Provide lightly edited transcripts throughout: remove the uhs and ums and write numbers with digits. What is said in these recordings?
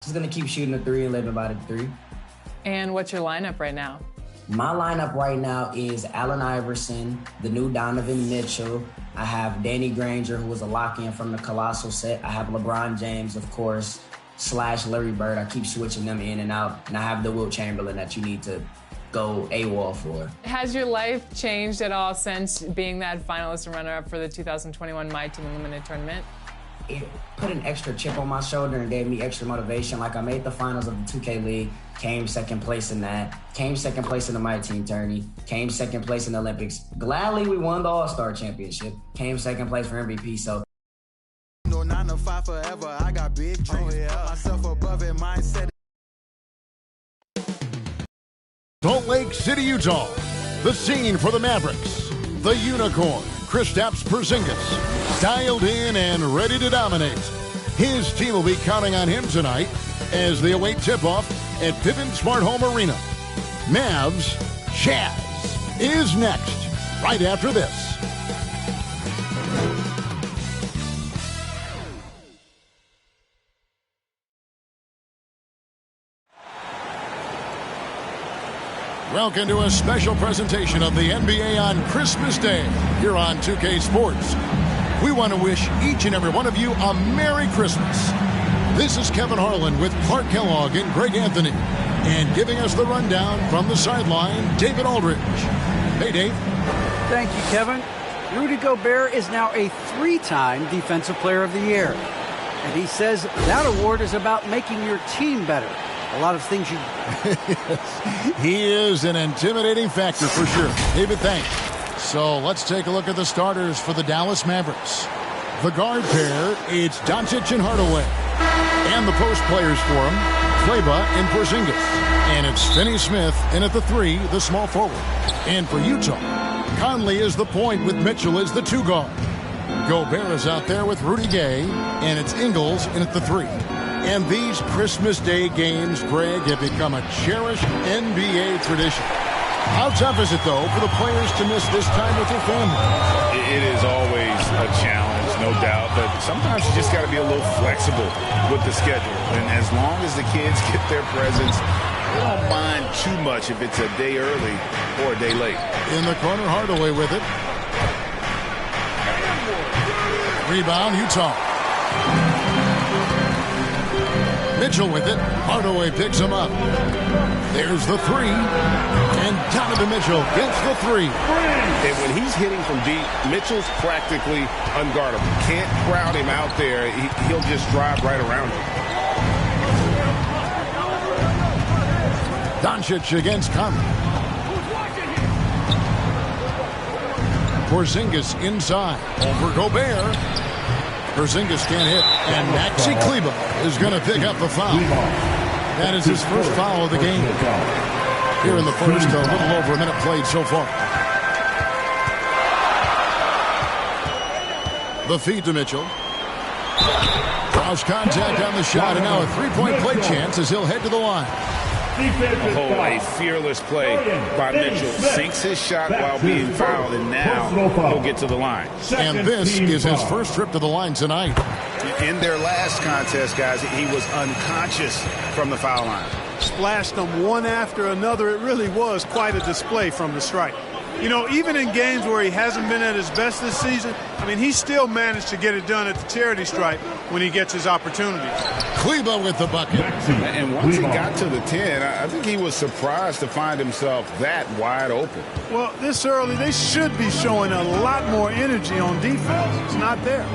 Just going to keep shooting the three and living by the three. And what's your lineup right now? My lineup right now is Allen Iverson, the new Donovan Mitchell. I have Danny Granger, who was a lock-in from the Colossal set. I have LeBron James, of course, / Larry Bird. I keep switching them in and out. And I have the Wilt Chamberlain that you need to go AWOL for. Has your life changed at all since being that finalist and runner-up for the 2021 My Team Unlimited tournament? It put an extra chip on my shoulder and gave me extra motivation. Like, I made the finals of the 2K League, came second place in that, came second place in the My Team tourney, came second place in the Olympics. Gladly, we won the All-Star Championship, came second place for MVP, so. No 9 to 5 forever, I got big dreams. Myself above it, mindset. Salt Lake City, Utah, the scene for the Mavericks. The Unicorn, Kristaps Porzingis, dialed in and ready to dominate. His team will be counting on him tonight as they await tip-off at Vivint Smart Home Arena. Mavs, Chaz is next, right after this. Welcome to a special presentation of the NBA on Christmas Day here on 2K Sports. We want to wish each and every one of you a Merry Christmas. This is Kevin Harlan with Clark Kellogg and Greg Anthony. And giving us the rundown from the sideline, David Aldridge. Hey, Dave. Thank you, Kevin. Rudy Gobert is now a 3-time Defensive Player of the Year. And he says that award is about making your team better. A lot of things you... He is an intimidating factor for sure. David, thanks. So let's take a look at the starters for the Dallas Mavericks. The guard pair, it's Doncic and Hardaway. And the post players for him, Kleber and Porzingis. And it's Finney Smith in at the 3, the small forward. And for Utah, Conley is the point with Mitchell as the 2 guard. Gobert is out there with Rudy Gay, and it's Ingles in at the 3. And these Christmas Day games, Greg, have become a cherished NBA tradition. How tough is it, though, for the players to miss this time with their family? It is always a challenge, no doubt, but sometimes you just got to be a little flexible with the schedule. And as long as the kids get their presents, they don't mind too much if it's a day early or a day late. In the corner, Hardaway with it. Rebound, Utah. Mitchell with it. Hardaway picks him up. There's the 3. And Donovan Mitchell gets the 3. And when he's hitting from deep, Mitchell's practically unguardable. Can't crowd him out there. He'll just drive right around him. Doncic against Conley. Porzingis inside. Over Gobert. Porzingis can't hit, and Maxi Kleber is going to pick up the foul. That is his first foul of the game. Here in the first, a little over a minute played so far. The feed to Mitchell. Cross contact on the shot, and now a three-point play chance as he'll head to the line. Oh, a fearless play by Mitchell. Sinks his shot while being fouled, and now he'll get to the line. And this is his first trip to the line tonight. In their last contest, guys, he was unconscious from the foul line. Splashed them one after another. It really was quite a display from the stripe. You know, even in games where he hasn't been at his best this season, I mean, he still managed to get it done at the charity stripe when he gets his opportunities. Kleber with the bucket. And once he got to the 10, I think he was surprised to find himself that wide open. Well, this early, they should be showing a lot more energy on defense. It's not there.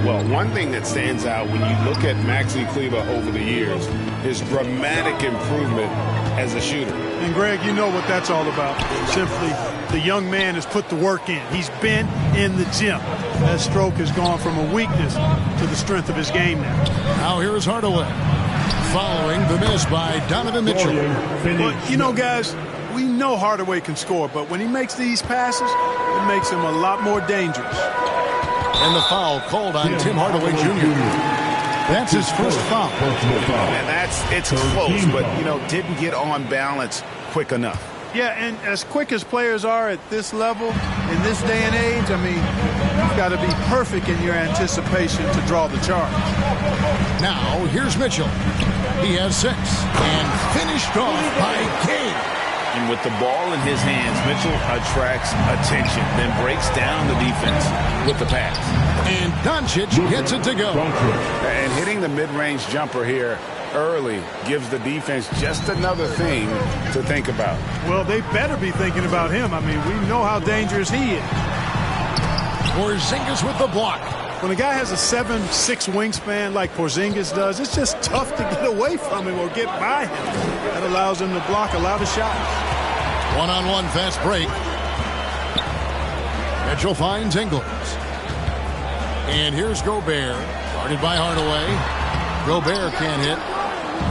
Well, one thing that stands out when you look at Maxi Kleber over the years is dramatic improvement as a shooter. And, Greg, you know what that's all about. Simply, the young man has put the work in. He's been in the gym. That stroke has gone from a weakness to the strength of his game now. Now here's Hardaway, following the miss by Donovan Mitchell. But, you know, guys, we know Hardaway can score, but when he makes these passes, it makes him a lot more dangerous. And the foul called on Tim Hardaway Jr. That's his first foul. And it's close, but, you know, didn't get on balance quick enough. Yeah, and as quick as players are at this level, in this day and age, I mean, You've got to be perfect in your anticipation to draw the charge. Now, here's Mitchell. He has 6 and finished off by Kane. And with the ball in his hands, Mitchell attracts attention, then breaks down the defense with the pass. And Doncic gets it to go. And hitting the mid-range jumper here early gives the defense just another thing to think about. Well, they better be thinking about him. I mean, we know how dangerous he is. Porzingis with the block. When a guy has a 7'6" wingspan like Porzingis does, it's just tough to get away from him or get by him. That allows him to block a lot of shots. One-on-one fast break. Mitchell finds Ingles. And here's Gobert. Guarded by Hardaway. Gobert can't hit.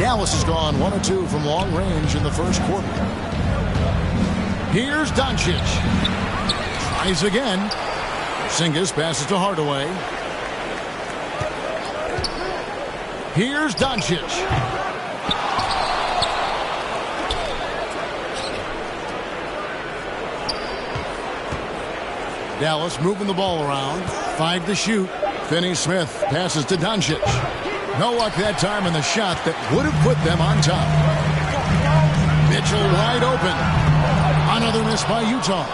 Dallas has gone 1 of 2 from long range in the first quarter. Here's Doncic. Tries again. Porzingis passes to Hardaway. Here's Doncic. Dallas moving the ball around. 5 to shoot. Finney-Smith passes to Doncic. No luck that time in the shot that would have put them on top. Mitchell wide open. Another miss by Utah.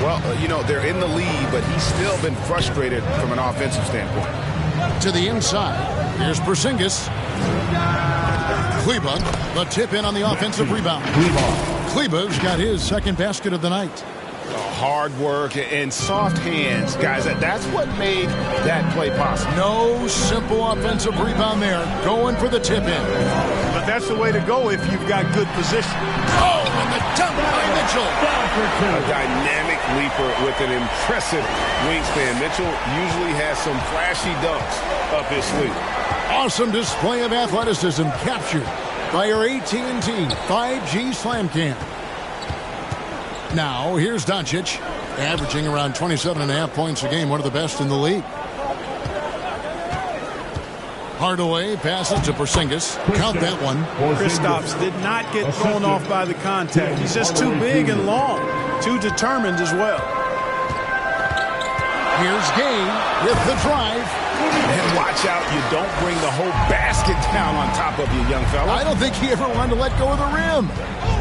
Well, you know, they're in the lead, but he's still been frustrated from an offensive standpoint. To the inside. Here's Porzingis. Kleba, the tip in on the offensive rebound. Kleba's got his second basket of the night. Hard work and soft hands, guys. That's what made that play possible. No simple offensive rebound there. Going for the tip in. But that's the way to go if you've got good position. Oh, and the dunk by Mitchell. A dynamic leaper with an impressive wingspan. Mitchell usually has some flashy dunks up his sleeve. Awesome display of athleticism captured by your AT&T 5G Slam Cam. Now, here's Doncic, averaging around 27.5 points a game, one of the best in the league. Hardaway passes to Porzingis. Count that one. Kristaps did not get thrown off by the contact. He's just too big and long, too determined as well. Here's Gay with the drive. And watch out, you don't bring the whole basket down on top of you, young fella. I don't think he ever wanted to let go of the rim.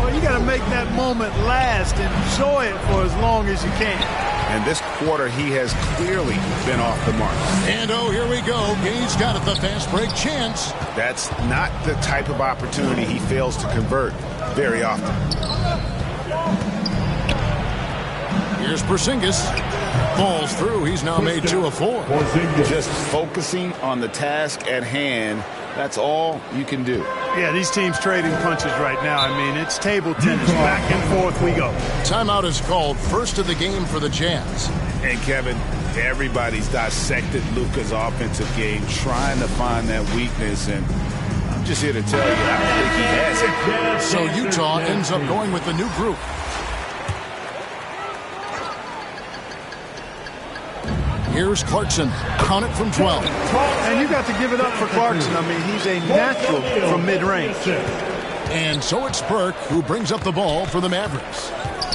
Well, you got to make that moment last. Enjoy it for as long as you can. And this quarter, he has clearly been off the mark. And oh, here we go. Gay's got it, the fast break chance. That's not the type of opportunity he fails to convert very often. Here's Porzingis. Falls through. He's now made 2 of 4. Just focusing on the task at hand. That's all you can do. Yeah, these teams trading punches right now. I mean, it's table tennis. Back and forth we go. Timeout is called. First of the game for the Jazz. And Kevin, everybody's dissected Luka's offensive game, trying to find that weakness. And I'm just here to tell you, I don't think he has it. So Utah ends up going with the new group. Here's Clarkson. Count it from 12. And you got to give it up for Clarkson. I mean, he's a natural from mid-range. And so it's Burke who brings up the ball for the Mavericks.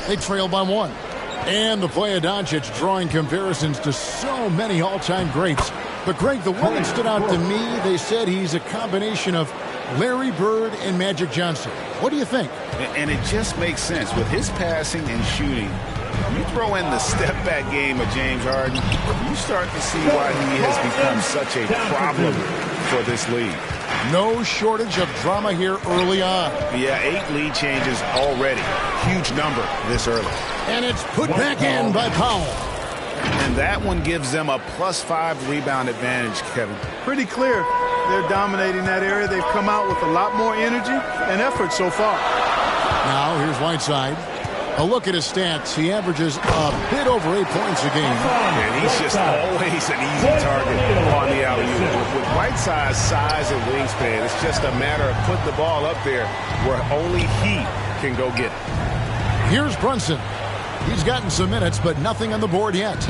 They trail by 1. And the play of Doncic drawing comparisons to so many all-time greats. But, Greg, the one that stood out to me, they said he's a combination of Larry Bird and Magic Johnson. What do you think? And it just makes sense. With his passing and shooting, you throw in the step-back game of James Harden, you start to see why he has become such a problem for this league. No shortage of drama here early on. Yeah, 8 lead changes already. Huge number this early. And it's put back in by Powell. And that one gives them a +5 rebound advantage, Kevin. Pretty clear. They're dominating that area. They've come out with a lot more energy and effort so far. Now here's Whiteside. A look at his stats. He averages a bit over 8 points a game. And he's just always an easy target on the alley-oop. With Whiteside's size and wingspan, it's just a matter of putting the ball up there where only he can go get it. Here's Brunson. He's gotten some minutes, but nothing on the board yet.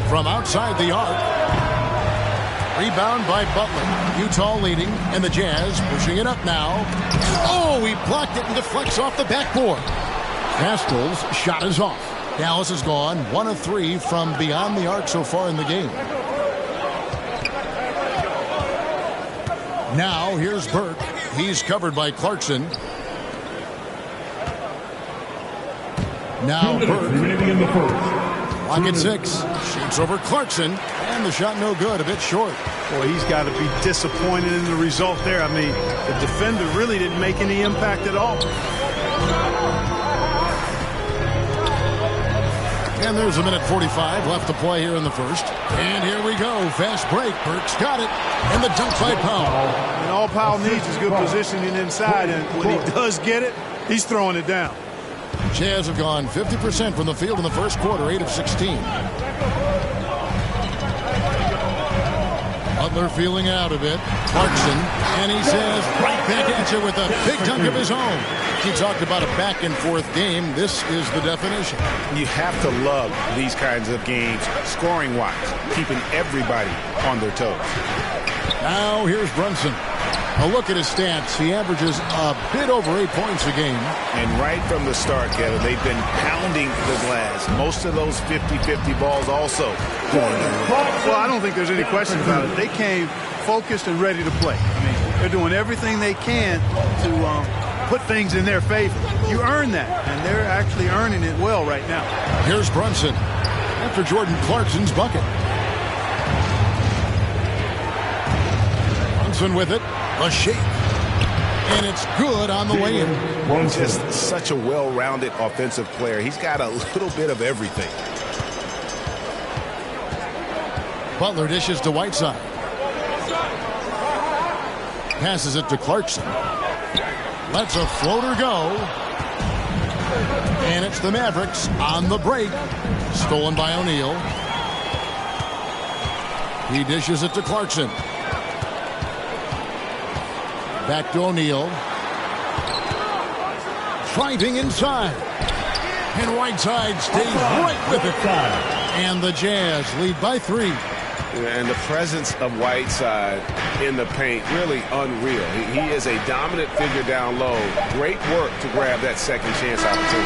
From outside the arc. Rebound by Butler. Utah leading, and the Jazz pushing it up now. Oh, he blocked it and deflects off the backboard. Castle's shot is off. Dallas has gone 1 of 3 from beyond the arc so far in the game. Now here's Burke. He's covered by Clarkson. Now Burke. Lock at 6. Shoots over Clarkson. And the shot no good. A bit short. Boy, he's got to be disappointed in the result there. I mean, the defender really didn't make any impact at all. And there's a minute 45 left to play here in the first. And here we go. Fast break. Burke's got it. And the dunk by Powell. And all Powell needs is good positioning inside. And when he does get it, he's throwing it down. Jazz have gone 50% from the field in the first quarter, 8 of 16. Butler feeling out of it. Clarkson, and he says right back at you with a big dunk of his own. He talked about a back-and-forth game. This is the definition. You have to love these kinds of games, scoring-wise, keeping everybody on their toes. Now here's Brunson. A look at his stats. He averages a bit over 8 points a game. And right from the start, Kevin, they've been pounding the glass. Most of those 50-50 balls also going their way. Well, I don't think there's any question about it. They came focused and ready to play. I mean, they're doing everything they can to put things in their favor. You earn that, and they're actually earning it well right now. Here's Brunson after Jordan Clarkson's bucket. Brunson with it. A shake. And it's good on the way in. Just such a well-rounded offensive player. He's got a little bit of everything. Butler dishes to Whiteside. Passes it to Clarkson. Lets a floater go. And it's the Mavericks on the break. Stolen by O'Neal. He dishes it to Clarkson. Back to O'Neal. Driving inside. And Whiteside stays right with it. And the Jazz lead by 3. And the presence of Whiteside in the paint, really unreal. He is a dominant figure down low. Great work to grab that second chance opportunity.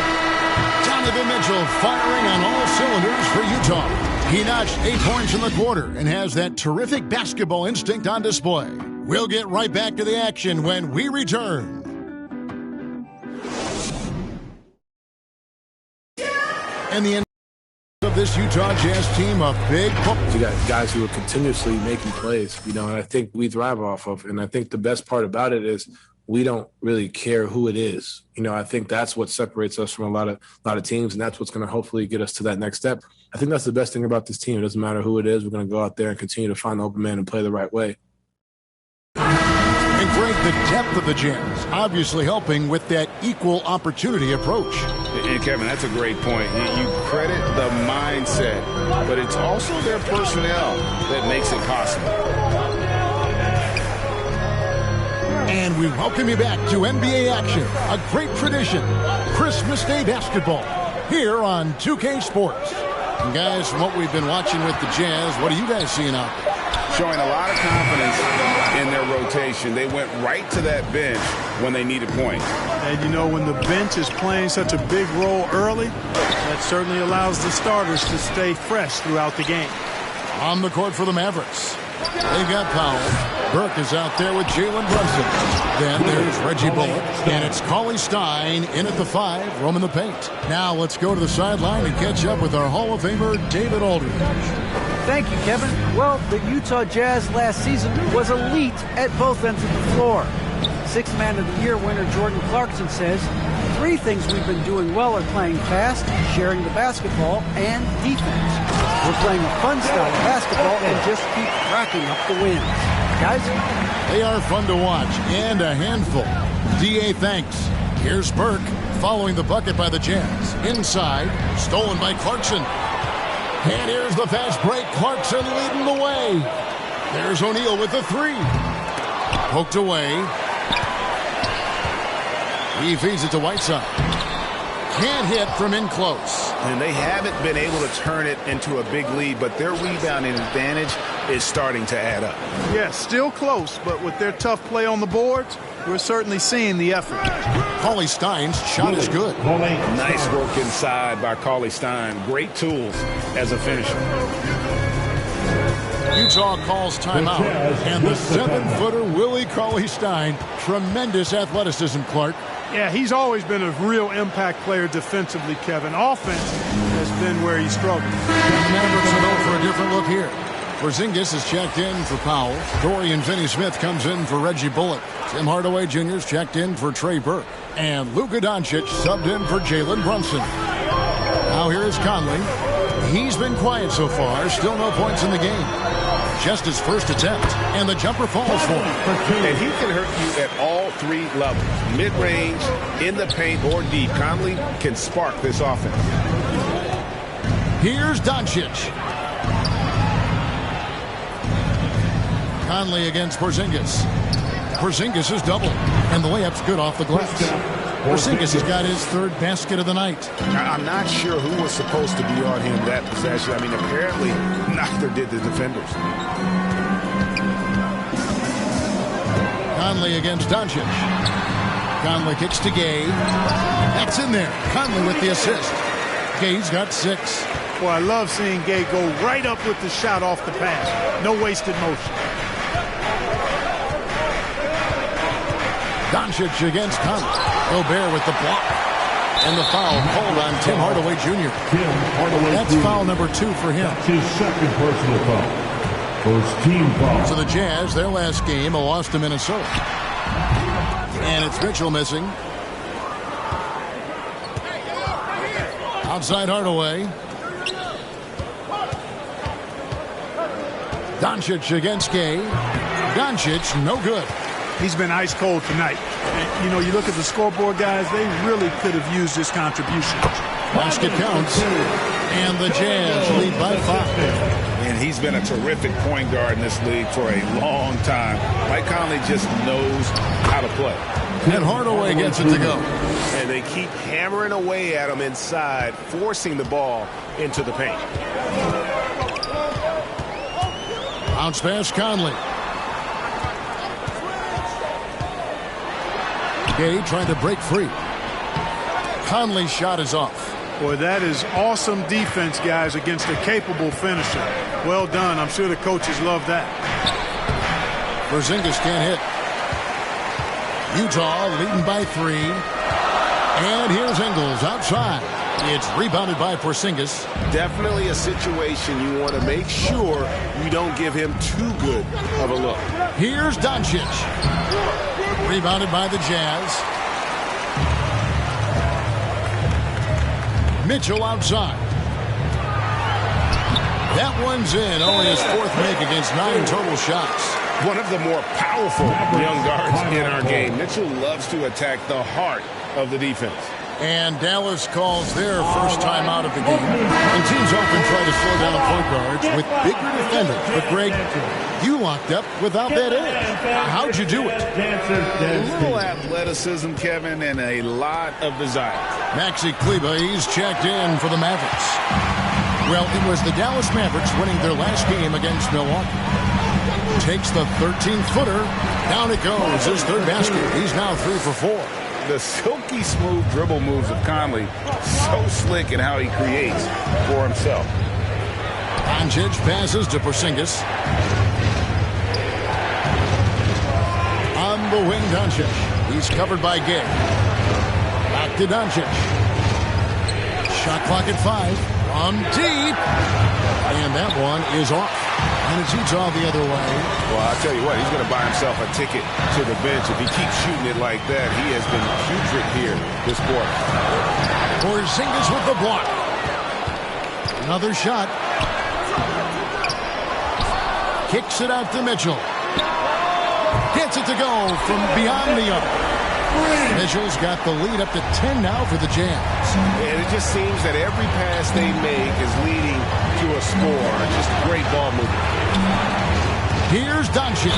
Donovan Mitchell firing on all cylinders for Utah. He notched 8 points in the quarter and has that terrific basketball instinct on display. We'll get right back to the action when we return. And the end of this Utah Jazz team, a big... You got guys who are continuously making plays, and I think we thrive off of. And I think the best part about it is we don't really care who it is. I think that's what separates us from a lot of teams, and that's what's going to hopefully get us to that next step. I think that's the best thing about this team. It doesn't matter who it is. We're going to go out there and continue to find the open man and play the right way. And Greg, the depth of the Jazz obviously helping with that equal opportunity approach. And Kevin, that's a great point. You credit the mindset, but it's also their personnel that makes it possible. And we welcome you back to NBA action, a great tradition, Christmas Day basketball, here on 2K Sports. And guys, from what we've been watching with the Jazz, what are you guys seeing out there? Showing a lot of confidence in their rotation. They went right to that bench when they needed points. And when the bench is playing such a big role early, that certainly allows the starters to stay fresh throughout the game. On the court for the Mavericks, they've got Powell. Burke is out there with Jalen Brunson. Then there's Reggie Bullock. And it's Cauley Stein in at the 5, roaming the paint. Now let's go to the sideline and catch up with our Hall of Famer, David Aldridge. Thank you, Kevin. Well, the Utah Jazz last season was elite at both ends of the floor. Sixth Man of the Year winner Jordan Clarkson says, 3 things we've been doing well are playing fast, sharing the basketball, and defense. We're playing a fun style of basketball and just keep racking up the wins. Guys? They are fun to watch and a handful. D.A. thanks. Here's Burke following the bucket by the Jazz. Inside, stolen by Clarkson. And here's the fast break. Clarkson leading the way. There's O'Neal with the 3. Poked away. He feeds it to Whiteside. Can't hit from in close. And they haven't been able to turn it into a big lead, but their rebounding advantage is starting to add up. Yeah, still close, but with their tough play on the boards, we're certainly seeing the effort. Cauley Stein's shot is good. Nice work inside by Cauley Stein. Great tools as a finisher. Utah calls timeout, and the 7-footer Willie Cauley Stein, tremendous athleticism, Clark. Yeah, he's always been a real impact player defensively, Kevin. Offense has been where he struggled. Mavericks will go for a different look here. Porzingis is checked in for Powell. Dorian Finney-Smith comes in for Reggie Bullock. Tim Hardaway Jr. is checked in for Trey Burke. And Luka Doncic subbed in for Jalen Brunson. Now here is Conley. He's been quiet so far. Still no points in the game. Just his first attempt. And the jumper falls for him. And he can hurt you at all three levels. Mid-range, in the paint, or deep. Conley can spark this offense. Here's Doncic. Conley against Porzingis. Porzingis is double. And the layup's good off the glass. Porzingis has got his third basket of the night. I'm not sure who was supposed to be on him that possession. I mean, apparently neither did the defenders. Conley against Doncic. Conley kicks to Gay. That's in there. Conley with the assist. Gay's got 6. Well, I love seeing Gay go right up with the shot off the pass. No wasted motion. Doncic against Conley. Gobert with the block. And the foul called on Tim Hardaway Jr. That's foul number 2 for him. That's his second personal foul. First team foul. So the Jazz, their last game, a loss to Minnesota. And it's Mitchell missing. Outside Hardaway. Doncic against Gay. Doncic, no good. He's been ice cold tonight. And, you know, you look at the scoreboard, guys, they really could have used his contribution. Basket counts. And the Jazz lead by 5. And he's been a terrific point guard in this league for a long time. Mike Conley just knows how to play. And Hardaway gets it to go. And they keep hammering away at him inside, forcing the ball into the paint. Bounce pass Conley. Gay trying to break free. Conley's shot is off. Boy, that is awesome defense, guys, against a capable finisher. Well done. I'm sure the coaches love that. Porzingis can't hit. Utah leading by 3. And here's Ingles outside. It's rebounded by Porzingis. Definitely a situation you want to make sure you don't give him too good of a look. Here's Doncic. Rebounded by the Jazz. Mitchell outside. That one's in. Only his 4th make against 9 total shots. One of the more powerful young guards in our game. Mitchell loves to attack the heart of the defense. And Dallas calls their first time out of the game. And teams often try to slow down point guards with bigger defenders. But, Greg, you locked up without that edge. How'd you do it? A little athleticism, Kevin, and a lot of desire. Maxi Kleber, he's checked in for the Mavericks. Well, it was the Dallas Mavericks winning their last game against Milwaukee. Takes the 13-footer. Down it goes. His 3rd basket. He's now 3 for 4. The silky smooth dribble moves of Conley, so slick in how he creates for himself. Doncic passes to Porzingis. On the wing, Doncic. He's covered by Gay. Back to Doncic. Shot clock at 5. On deep. And that one is off. And it's Utah the other way. Well, I'll tell you what, he's going to buy himself a ticket to the bench. If he keeps shooting it like that, he has been putrid here this quarter. Porzingis with the block. Another shot. Kicks it out to Mitchell. Gets it to go from beyond the arc. Mitchell's got the lead up to 10 now for the Jazz. And it just seems that every pass they make is leading to a score. Just great ball movement. Here's Doncic.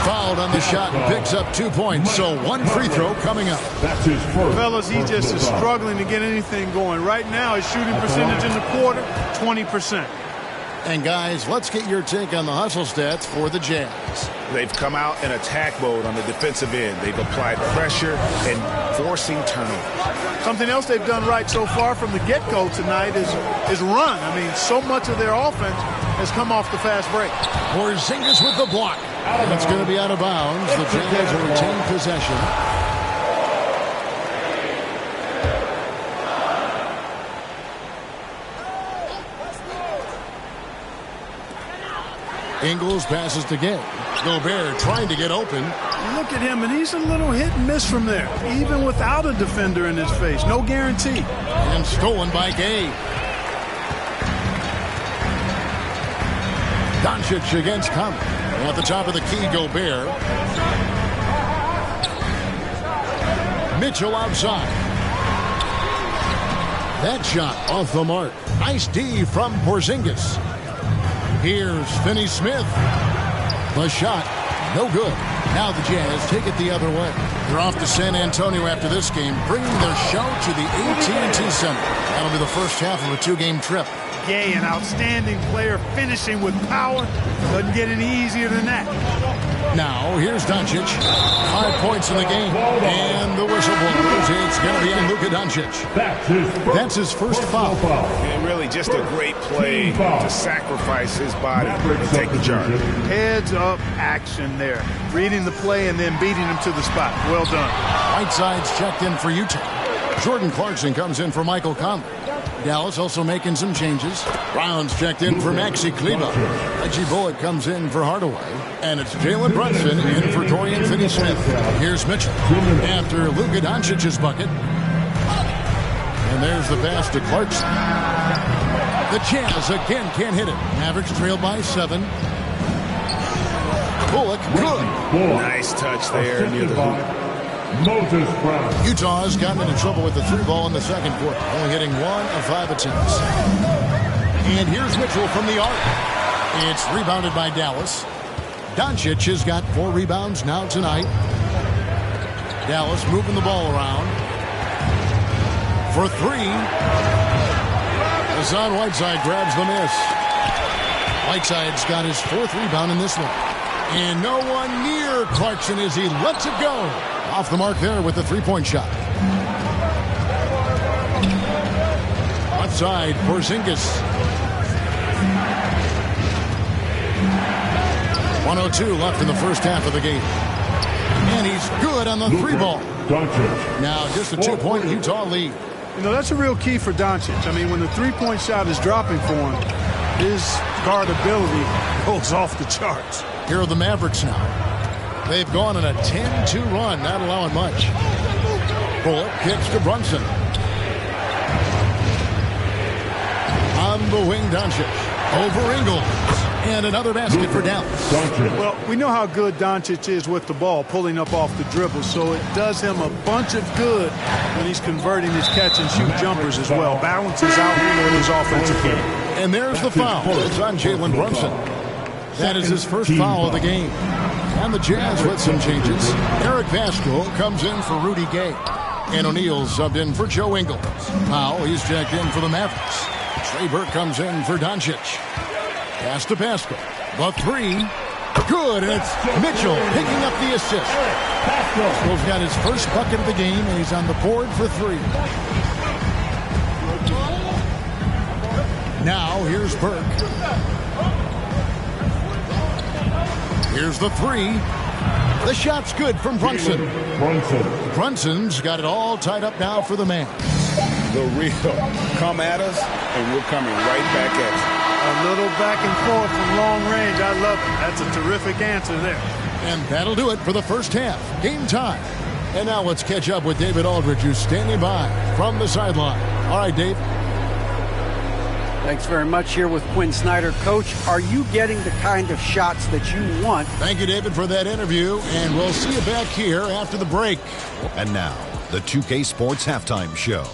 Fouled on the shot and picks up 2 points. So one free throw coming up. That's his first. Fellas, he just is struggling to get anything going. Right now, his shooting percentage in the quarter, 20%. And guys, let's get your take on the hustle stats for the Jazz. They've come out in attack mode on the defensive end. They've applied pressure and forcing turnovers. Something else they've done right so far from the get-go tonight is run. I mean, so much of their offense has come off the fast break. Porzingis with the block. And it's going to be out of bounds. The Jazz will retain possession. Ingles passes to Gay. Gobert trying to get open. Look at him, and he's a little hit and miss from there, even without a defender in his face. No guarantee. And stolen by Gay. Doncic against Conley. At the top of the key, Gobert. Mitchell outside. That shot off the mark. Nice D from Porzingis. Here's Finney-Smith. The shot, no good. Now the Jazz take it the other way. They're off to San Antonio after this game, bringing their show to the AT&T Center. That'll be the first half of a 2-game trip. Gay, an outstanding player, finishing with power. Doesn't get any easier than that. Now, here's Doncic. 5 points in the game. And the whistle blows. It's going to be on Luka Doncic. That's his first foul. And really just a great play to sacrifice his body and take the charge. Heads-up action there. Reading the play and then beating him to the spot. Well done. Whiteside's checked in for Utah. Jordan Clarkson comes in for Michael Conley. Dallas also making some changes. Brown's checked in for Maxi Kleber. Reggie Bullock comes in for Hardaway. And it's Jalen Brunson in for Dorian Finney-Smith. Here's Mitchell after Luka Doncic's bucket. And there's the pass to Clarkson. The Jazz again can't hit it. Mavericks trailed by 7. Bullock, good. Nice touch there near the hoop. Utah's gotten into trouble with the 3-ball in the second quarter, only hitting 1 of 5 attempts. And here's Mitchell from the arc. It's rebounded by Dallas. Doncic has got 4 rebounds now tonight. Dallas moving the ball around. For 3. Hassan Whiteside grabs the miss. Whiteside's got his 4th rebound in this one. And no one near Clarkson as he lets it go. Off the mark there with the 3-point shot. Left side, Porzingis. 1:02 left in the first half of the game. And he's good on the 3-ball. Now just a 2-point Utah lead. You know, that's a real key for Doncic. I mean, when the 3-point shot is dropping for him, his guardability goes off the charts. Here are the Mavericks now. They've gone on a 10-2 run, not allowing much. Bullock kicks to Brunson. On the wing, Doncic. Over Ingles. And another basket for Dallas. Well, we know how good Doncic is with the ball, pulling up off the dribble, so it does him a bunch of good when he's converting his catch-and-shoot jumpers as well. Balances out his offensive game. And there's the foul. It's on Jalen Brunson. That is his first foul of the game. And the Jazz with some changes. Eric Pascal comes in for Rudy Gay. And O'Neal subbed in for Joe Ingles. Powell, he's checked in for the Mavericks. Trey Burke comes in for Doncic. Pass to Pascal. The 3. Good, and it's Mitchell picking up the assist. Pascal's got his first bucket of the game, and he's on the board for 3. Now, here's Burke. Here's the 3. The shot's good from Brunson. Brunson's got it all tied up now for the man. The real. Come at us, and we're coming right back at you. A little back and forth from long range. I love it. That's a terrific answer there. And that'll do it for the first half. Game time. And now let's catch up with David Aldridge, who's standing by from the sideline. All right, Dave. Thanks very much. Here with Quinn Snyder. Coach, are you getting the kind of shots that you want? Thank you, David, for that interview. And we'll see you back here after the break. And now, the 2K Sports Halftime Show.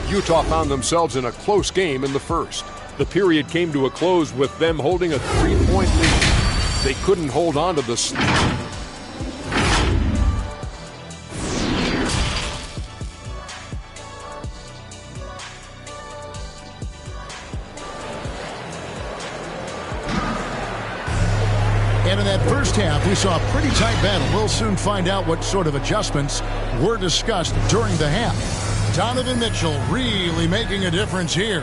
Utah found themselves in a close game in the first. The period came to a close with them holding a 3-point lead. They couldn't hold on to the... And in that first half, we saw a pretty tight battle. We'll soon find out what sort of adjustments were discussed during the half. Donovan Mitchell really making a difference here.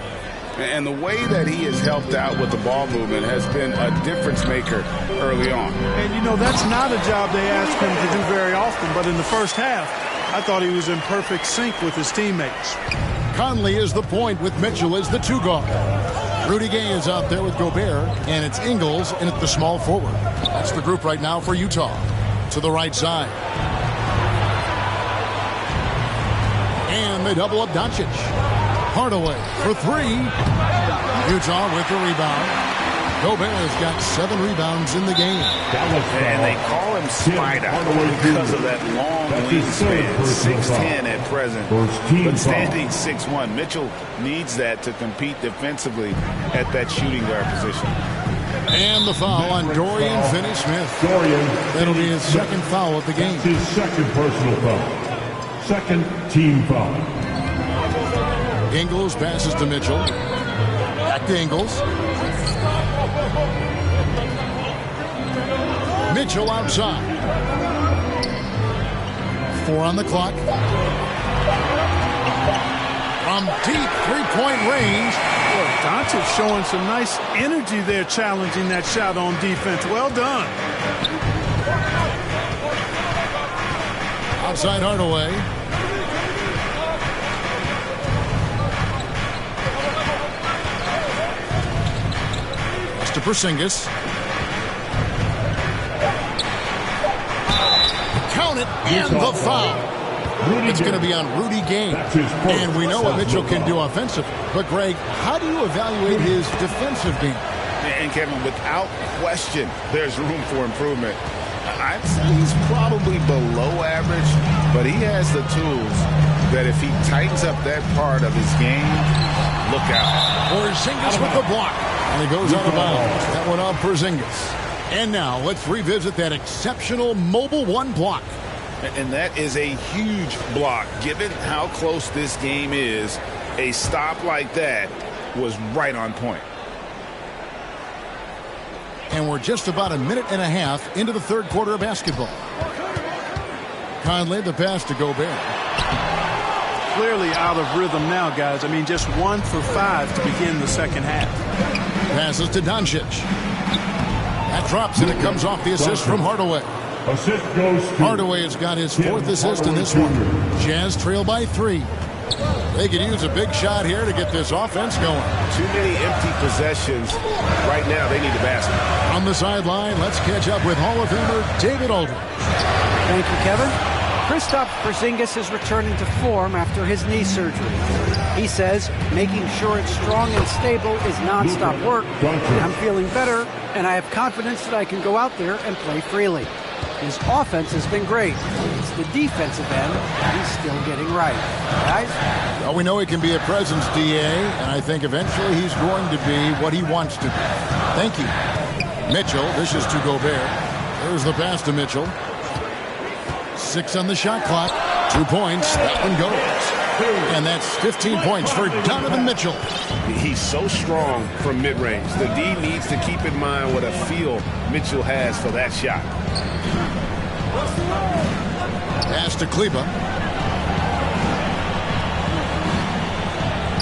And the way that he has helped out with the ball movement has been a difference maker early on. And, you know, that's not a job they ask him to do very often. But in the first half, I thought he was in perfect sync with his teammates. Conley is the point with Mitchell as the 2 guard. Rudy Gay is out there with Gobert, and it's Ingles in at the small forward. That's the group right now for Utah. To the right side. And they double up Doncic. Hardaway for 3. Utah with the rebound. Gobert's got 7 rebounds in the game. And they call him Spider because of that long wingspan, 6'10" at present, but standing 6'1". Mitchell needs that to compete defensively at that shooting guard position. And the foul on Dorian Finney-Smith. That'll be his second foul of the game. His second personal foul. Second team foul. Ingles passes to Mitchell. Back to Ingles. Mitchell outside. 4 on the clock. From deep 3-point range. Well, Doncic showing some nice energy there, challenging that shot on defense. Well done. Outside Hardaway. To Porzingis. Count it, and the foul. It's going to be on Rudy Gay. And we know what Mitchell can do offensively. But, Greg, how do you evaluate his defensive game? And, Kevin, without question, there's room for improvement. I'd say he's probably below average, but he has the tools that if he tightens up that part of his game, look out. Porzingis with the block. And he goes out of bounds. That one off Porzingis. And now let's revisit that exceptional mobile 1 block. And that is a huge block. Given how close this game is, a stop like that was right on point. And we're just about a minute and a half into the third quarter of basketball. Conley, the pass to Gobert. Clearly out of rhythm now, guys. I mean, just 1 for 5 to begin the second half. Passes to Doncic. That drops, and it comes off the assist from Hardaway. Assist goes to Hardaway has got his 4th assist in this one. Jazz trail by 3. They could use a big shot here to get this offense going. Too many empty possessions. Right now, they need the basket. On the sideline, let's catch up with Hall of Famer David Aldridge. Thank you, Kevin. Kristaps Porzingis is returning to form after his knee surgery. He says making sure it's strong and stable is nonstop work. I'm feeling better, and I have confidence that I can go out there and play freely. His offense has been great. It's the defensive end he's still getting right. Guys? Well, we know he can be a presence, DA, and I think eventually he's going to be what he wants to be. Thank you. Mitchell, this is to Gobert. There's the pass to Mitchell. 6 on the shot clock. 2 points. That one goes. And that's 15 points for Donovan Mitchell. He's so strong from mid-range. The D needs to keep in mind what a feel Mitchell has for that shot. Pass to Kleba.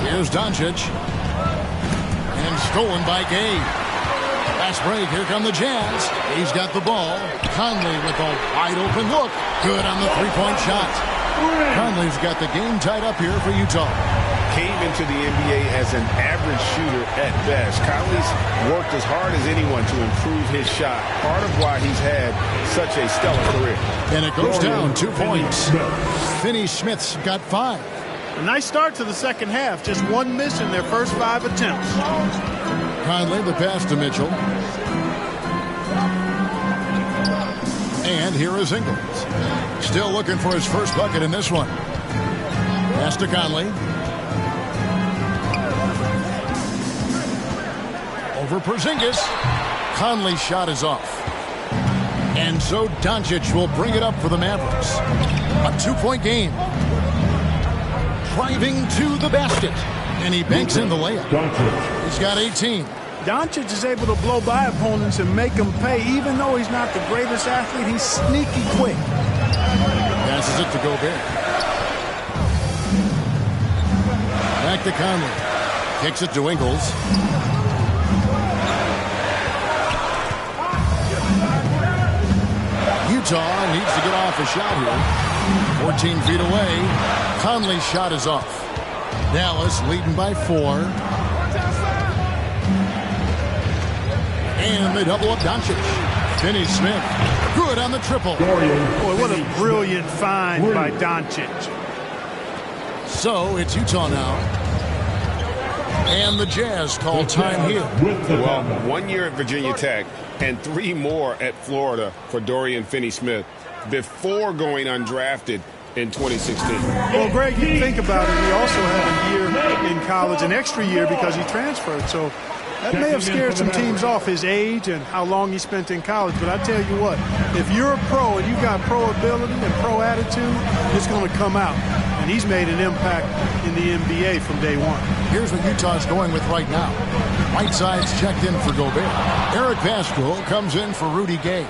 Here's Doncic. And stolen by Gay. Last break, here come the Jazz. He's got the ball. Conley with a wide open look. Good on the three-point shot. Conley's got the game tied up here for Utah. Came into the NBA as an average shooter at best. Conley's worked as hard as anyone to improve his shot. Part of why he's had such a stellar career. And it goes down 2 points. Finney-Smith's got 5. A nice start to the second half. Just 1 miss in their first 5 attempts. Conley, the pass to Mitchell. And here is Ingles. Still looking for his first bucket in this one. Pass to Conley. for Porzingis. Conley's shot is off. And so Doncic will bring it up for the Mavericks. A 2-point game. Driving to the basket. And he banks in the layup. He's got 18. Doncic is able to blow by opponents and make them pay. Even though he's not the greatest athlete, he's sneaky quick. Passes it to Gobert. Back to Conley. Kicks it to Ingles. Utah needs to get off a shot here. 14 feet away. Conley's shot is off. Dallas leading by 4. And they double up Doncic. Finney Smith. Good on the triple. Boy, what a brilliant find by Doncic. So it's Utah now. And the Jazz call time here. Well, 1 year at Virginia Tech and 3 more at Florida for Dorian Finney-Smith before going undrafted in 2016. Well, Greg, you think about it, he also had a year in college, an extra year because he transferred. So that may have scared some teams off, his age and how long he spent in college. But I tell you what, if you're a pro and you got pro ability and pro attitude, it's going to come out. And he's made an impact in the NBA from day one. Here's what Utah's going with right now. Whiteside's checked in for Gobert. Eric Pascal comes in for Rudy Gay.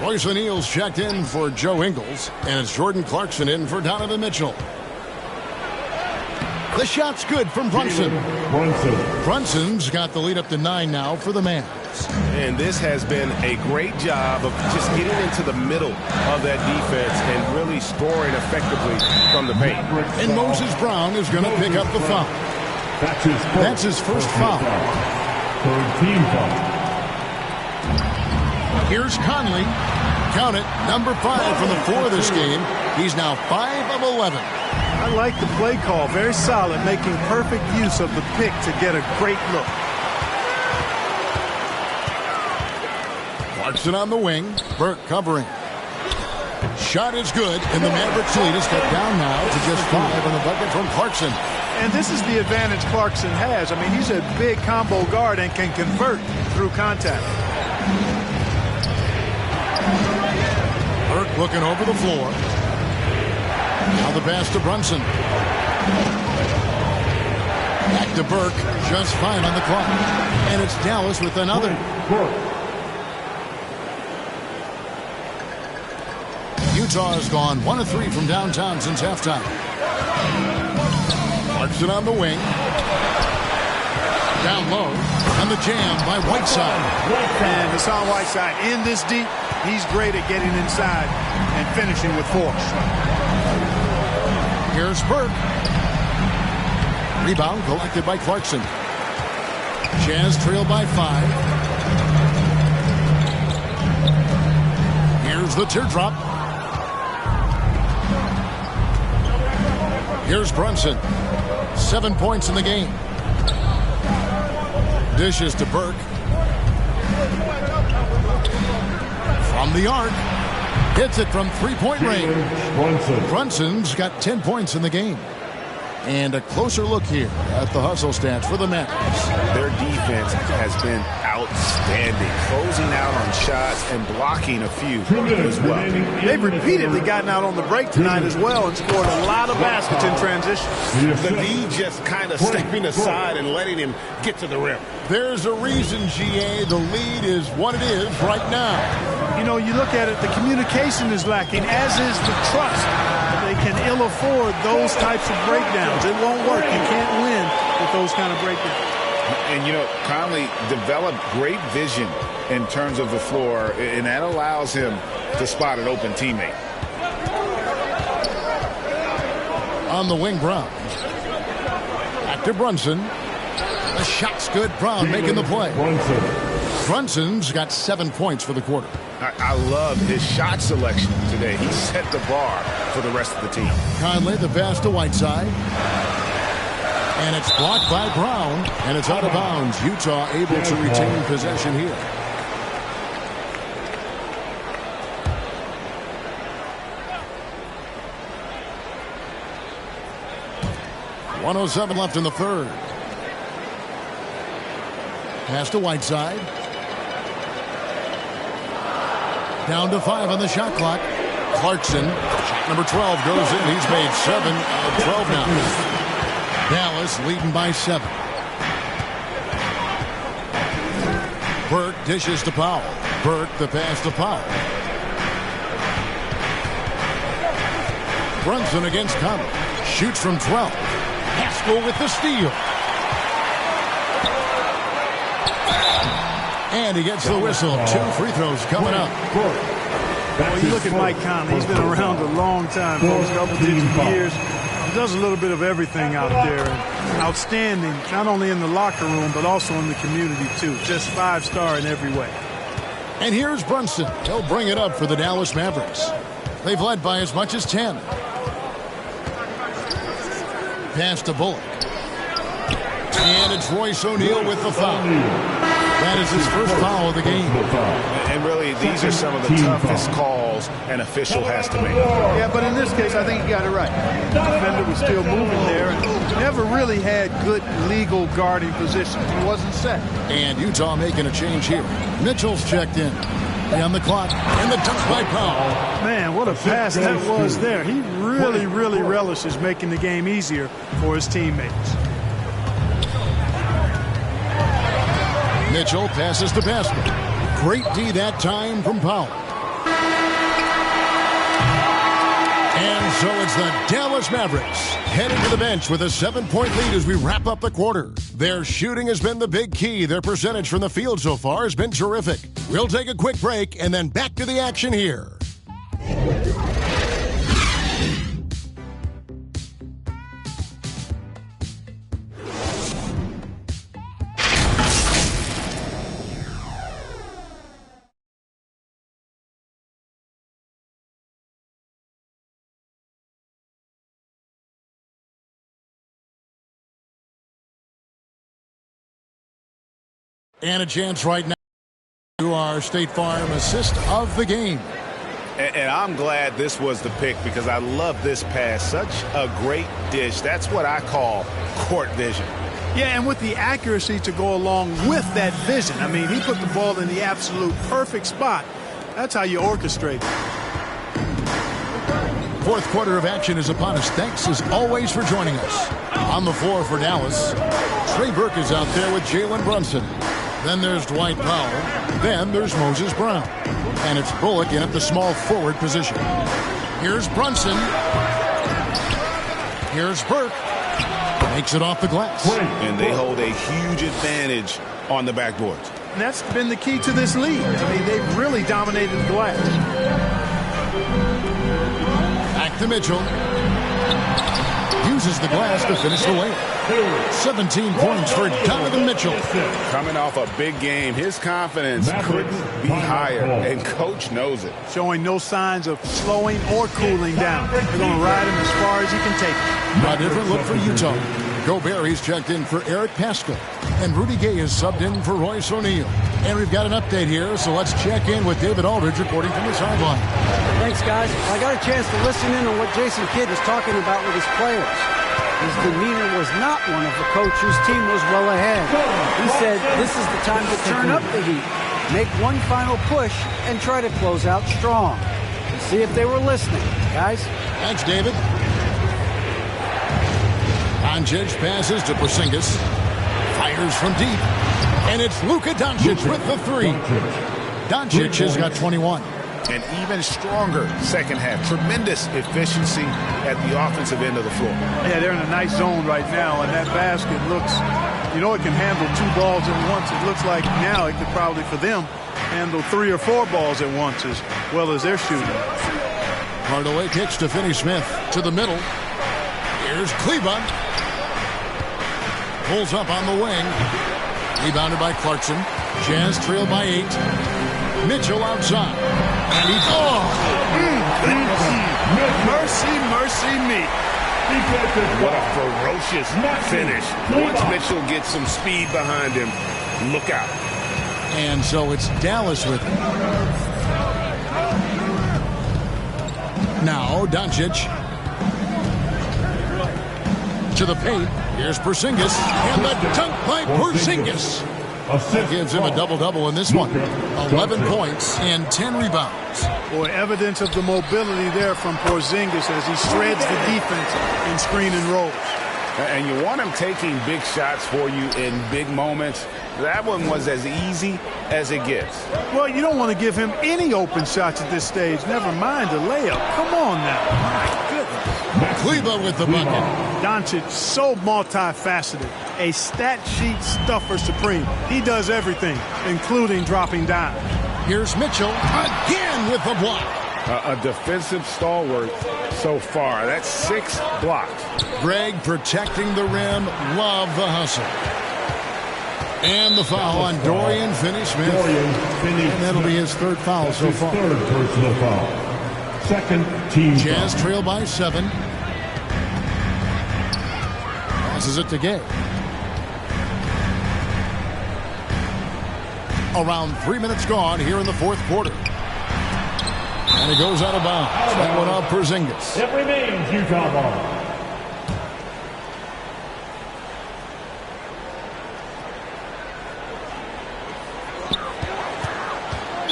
Royce O'Neal's checked in for Joe Ingles. And it's Jordan Clarkson in for Donovan Mitchell. The shot's good from Brunson. Brunson's got the lead up to 9 now for the Mavs. And this has been a great job of just getting into the middle of that defense and really scoring effectively from the paint. And Moses Brown is going to pick up the foul. That's his first foul. Third team foul. Here's Conley. Count it, number 5 from the 4 this game. He's now 5 of 11. I like the play call. Very solid, making perfect use of the pick to get a great look. Clarkson on the wing. Burke covering. Shot is good, and the Mavericks lead is cut down now to just 5 on the bucket from Clarkson. And this is the advantage Clarkson has. I mean, he's a big combo guard and can convert through contact. Burke looking over the floor. Now the pass to Brunson. Back to Burke. Just 5 on the clock. And it's Dallas with another. Utah has gone 1 of 3 from downtown since halftime. Clarkson on the wing. Down low. And the jam by Whiteside. And Hassan Whiteside in this deep. He's great at getting inside and finishing with force. Here's Burke. Rebound collected by Clarkson. Jazz trail by 5. Here's the teardrop. Here's Brunson. 7 points in the game. Dishes to Burke. From the arc. Hits it from 3-point range. Brunson's got 10 points in the game. And a closer look here at the hustle stats for the Mavericks. Their defense has been outstanding, closing out on shots and blocking a few as well. They've repeatedly gotten out on the break tonight as well and scored a lot of baskets in transition. The lead just kind of stepping aside and letting him get to the rim. There's a reason, GA, the lead is what it is right now. You know, you look at it, the communication is lacking, as is the trust. They can ill afford those types of breakdowns. It won't work. You can't win with those kind of breakdowns. And, you know, Conley developed great vision in terms of the floor, and that allows him to spot an open teammate. On the wing, Brown. Back to Brunson. The shot's good. Brown making the play. Brunson's got 7 points for the quarter. I love his shot selection today. He set the bar for the rest of the team. Conley, the pass to Whiteside. And it's blocked by Brown. And it's out of bounds. Utah able to retain possession here. .107 left in the third. Pass to Whiteside. Down to 5 on the shot clock. Clarkson, number 12, goes in. He's made 7 of 12 now. Dallas leading by 7. Burke dishes to Powell. Burke the pass to Powell. Brunson against Conley. Shoots from 12. Haskell with the steal. And he gets the whistle. 2 free throws coming up. Well, you look at Mike Conley. He's been around a long time, folks, double-digit years. He does a little bit of everything out there. And outstanding, not only in the locker room, but also in the community, too. Just 5-star in every way. And here's Brunson. He'll bring it up for the Dallas Mavericks. They've led by as much as 10. Pass to Bullock. And it's Royce O'Neal with the foul. That is his first foul of the game. And really, these are some of the toughest calls an official has to make. Yeah, but in this case, I think he got it right. The defender was still moving there and never really had good legal guarding position. He wasn't set. And Utah making a change here. Mitchell's checked in. On the clock. And the dunk by Powell. Man, what a pass that was there. He really relishes making the game easier for his teammates. Mitchell passes to Pascal. Great D that time from Powell. And so it's the Dallas Mavericks heading to the bench with a 7-point lead as we wrap up the quarter. Their shooting has been the big key. Their percentage from the field so far has been terrific. We'll take a quick break and then back to the action here. And a chance right now to our State Farm assist of the game. And I'm glad this was the pick because I love this pass. Such a great dish. That's what I call court vision. Yeah, and with the accuracy to go along with that vision. I mean, he put the ball in the absolute perfect spot. That's how you orchestrate. Fourth quarter of action is upon us. Thanks as always for joining us. On the floor for Dallas, Trey Burke is out there with Jalen Brunson. Then there's Dwight Powell. Then there's Moses Brown. And it's Bullock in at the small forward position. Here's Brunson. Here's Burke. Makes it off the glass. And they hold a huge advantage on the backboards. And that's been the key to this league. I mean, they've really dominated the glass. Back to Mitchell. Uses the glass to finish the layup. 17 points for Donovan Mitchell. Coming off a big game, his confidence couldn't be higher, and coach knows it. Showing no signs of slowing or cooling down. They're going to ride him as far as he can take him. A different look for Utah. Gobert, he's checked in for Eric Pascal. And Rudy Gay is subbed in for Royce O'Neal. And we've got an update here, so let's check in with David Aldridge reporting from the sideline. Thanks, guys. I got a chance to listen in on what Jason Kidd was talking about with his players. His demeanor was not one of the coach whose team was well ahead. He said this is the time to turn up the heat, make one final push, and try to close out strong. Let's see if they were listening, guys. Thanks, David. Doncic passes to Porzingis. Fires from deep. And it's Luka Doncic with the 3. Doncic has got 21. An even stronger second half. Tremendous efficiency at the offensive end of the floor. Yeah, they're in a nice zone right now, and that basket looks, you know, it can handle 2 balls at once. It looks like now it could probably, for them, handle 3 or 4 balls at once as well as they're shooting. Hardaway kicks to Finney Smith to the middle. Here's Kleba. Pulls up on the wing. Rebounded by Clarkson. Jazz trailed by 8. Mitchell outside. And he's Mercy me. What a ferocious finish. Once Mitchell gets some speed behind him, look out. And so it's Dallas with it. Now Doncic to the paint. Here's Porzingis. And the dunk by Porzingis. That gives him a double-double in this one. 11 points and 10 rebounds. Boy, evidence of the mobility there from Porzingis as he shreds the defense in screen and rolls. And you want him taking big shots for you in big moments. That one was as easy as it gets. Well, you don't want to give him any open shots at this stage. Never mind a layup. Come on now. My goodness. Kleber with the bucket. Doncic, so multifaceted. A stat sheet stuffer supreme. He does everything, including dropping down. Here's Mitchell again with the block. A defensive stalwart so far. That's 6 blocks. Greg protecting the rim. Love the hustle. And the foul on Dorian Finney-Smith. And that'll be his 3rd foul so far. 3rd personal foul. 2nd team Jazz trail by 7. Passes it to Gay. Around 3 minutes gone here in the 4th quarter. And it goes out of bounds. That one off Porzingis. It remains Utah ball.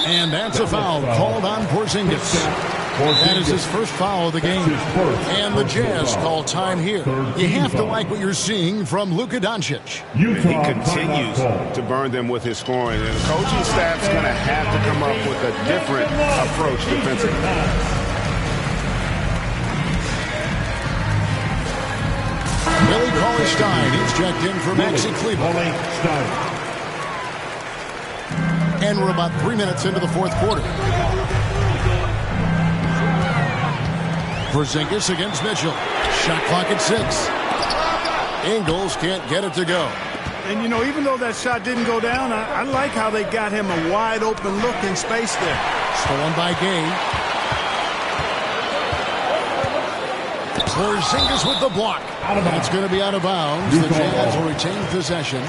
And that's a foul called on Porzingis. That is his 1st foul of the game. And the Jazz call time here. You have to like what you're seeing from Luka Doncic. He continues to burn them with his scoring. And the coaching staff's going to have to come up with a different approach defensively. Billy Cauley-Stein is checked in for Maxi Kleber. And we're about 3 minutes into the 4th quarter. Porzingis against Mitchell. Shot clock at 6. Ingles can't get it to go. And, you know, even though that shot didn't go down, I like how they got him a wide open look in space there. Stolen by Gay. Porzingis with the block. That's going to be out of bounds. The Jazz will retain possession.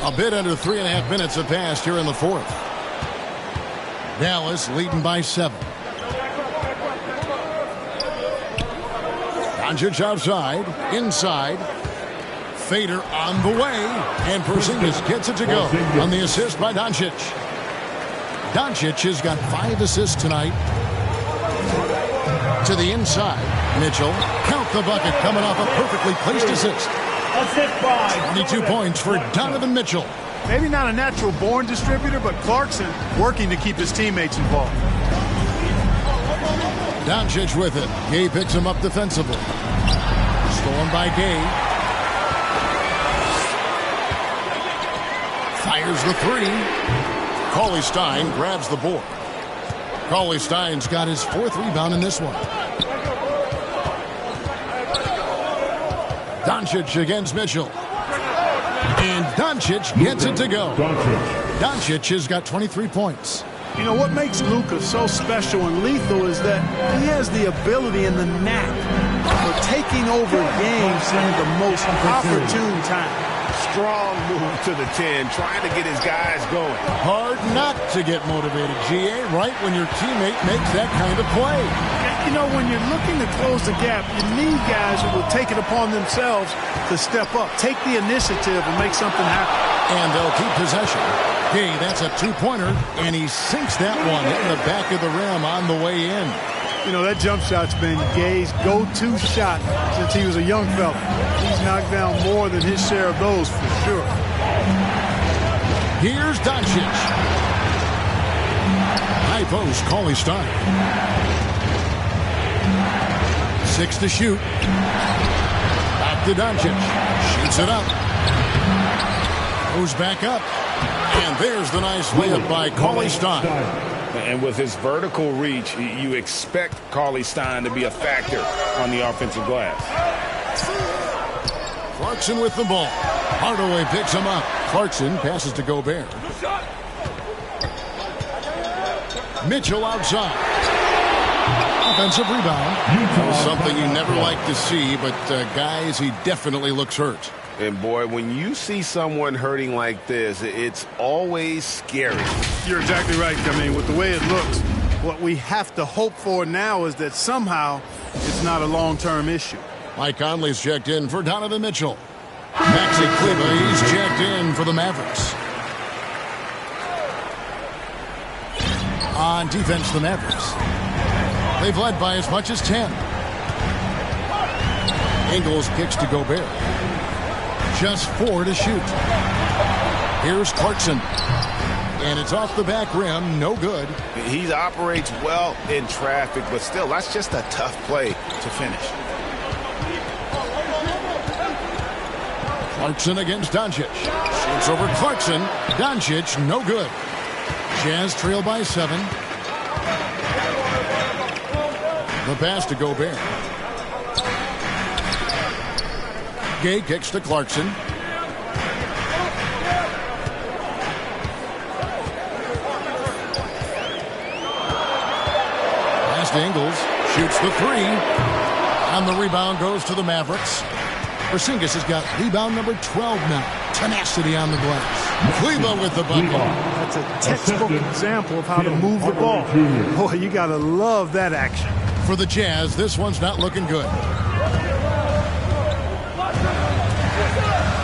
A bit under 3.5 minutes have passed here in the 4th. Dallas leading by 7. Doncic outside, inside. Fader on the way. And Porzingis gets it to go on the assist by Doncic. Doncic has got 5 assists tonight. To the inside. Mitchell, count the bucket, coming off a perfectly placed assist. 22 points for Donovan Mitchell. Maybe not a natural-born distributor, but Clarkson working to keep his teammates involved. Doncic with it. Gay picks him up defensively. Stolen by Gay. Fires the 3. Cauley-Stein grabs the board. Cauley-Stein's got his 4th rebound in this one. Doncic against Mitchell. And Doncic gets it to go. Doncic has got 23 points. You know, what makes Luka so special and lethal is that he has the ability and the knack for taking over games in the most opportune time. Strong move to the 10, trying to get his guys going. Hard not to get motivated, GA, right when your teammate makes that kind of play. You know, when you're looking to close the gap, you need guys who will take it upon themselves to step up, take the initiative, and make something happen. And they'll keep possession. Gay, that's a 2-pointer, and he sinks that one in the back of the rim on the way in. You know, that jump shot's been Gay's go-to shot since he was a young fella. He's knocked down more than his share of those for sure. Here's Doncic. High post, Cauley-Stein. 6 to shoot. Back to Doncic. Shoots it up. Goes back up. And there's the nice layup by Cauley-Stein. And with his vertical reach, you expect Cauley-Stein to be a factor on the offensive glass. Clarkson with the ball. Hardaway picks him up. Clarkson passes to Gobert. Mitchell outside. Offensive rebound. Something you never like to see, but guys, he definitely looks hurt. And, boy, when you see someone hurting like this, it's always scary. You're exactly right. I mean, with the way it looks, what we have to hope for now is that somehow it's not a long-term issue. Mike Conley's checked in for Donovan Mitchell. Maxi Kleber, he's checked in for the Mavericks. On defense, the Mavericks. They've led by as much as 10. Ingles kicks to Gobert. Just 4 to shoot. Here's Clarkson. And it's off the back rim, no good. He operates well in traffic, but still, that's just a tough play to finish. Clarkson against Doncic. Shoots over Clarkson. Doncic, no good. Jazz trail by 7. The pass to Gobert. Gay kicks to Clarkson. Pass to Ingles. Shoots the 3. And the rebound goes to the Mavericks. Porzingis has got rebound number 12 now. Tenacity on the glass. Kleber with the bucket. That's a textbook example of how to move the ball. Boy, you got to love that action. For the Jazz, this one's not looking good.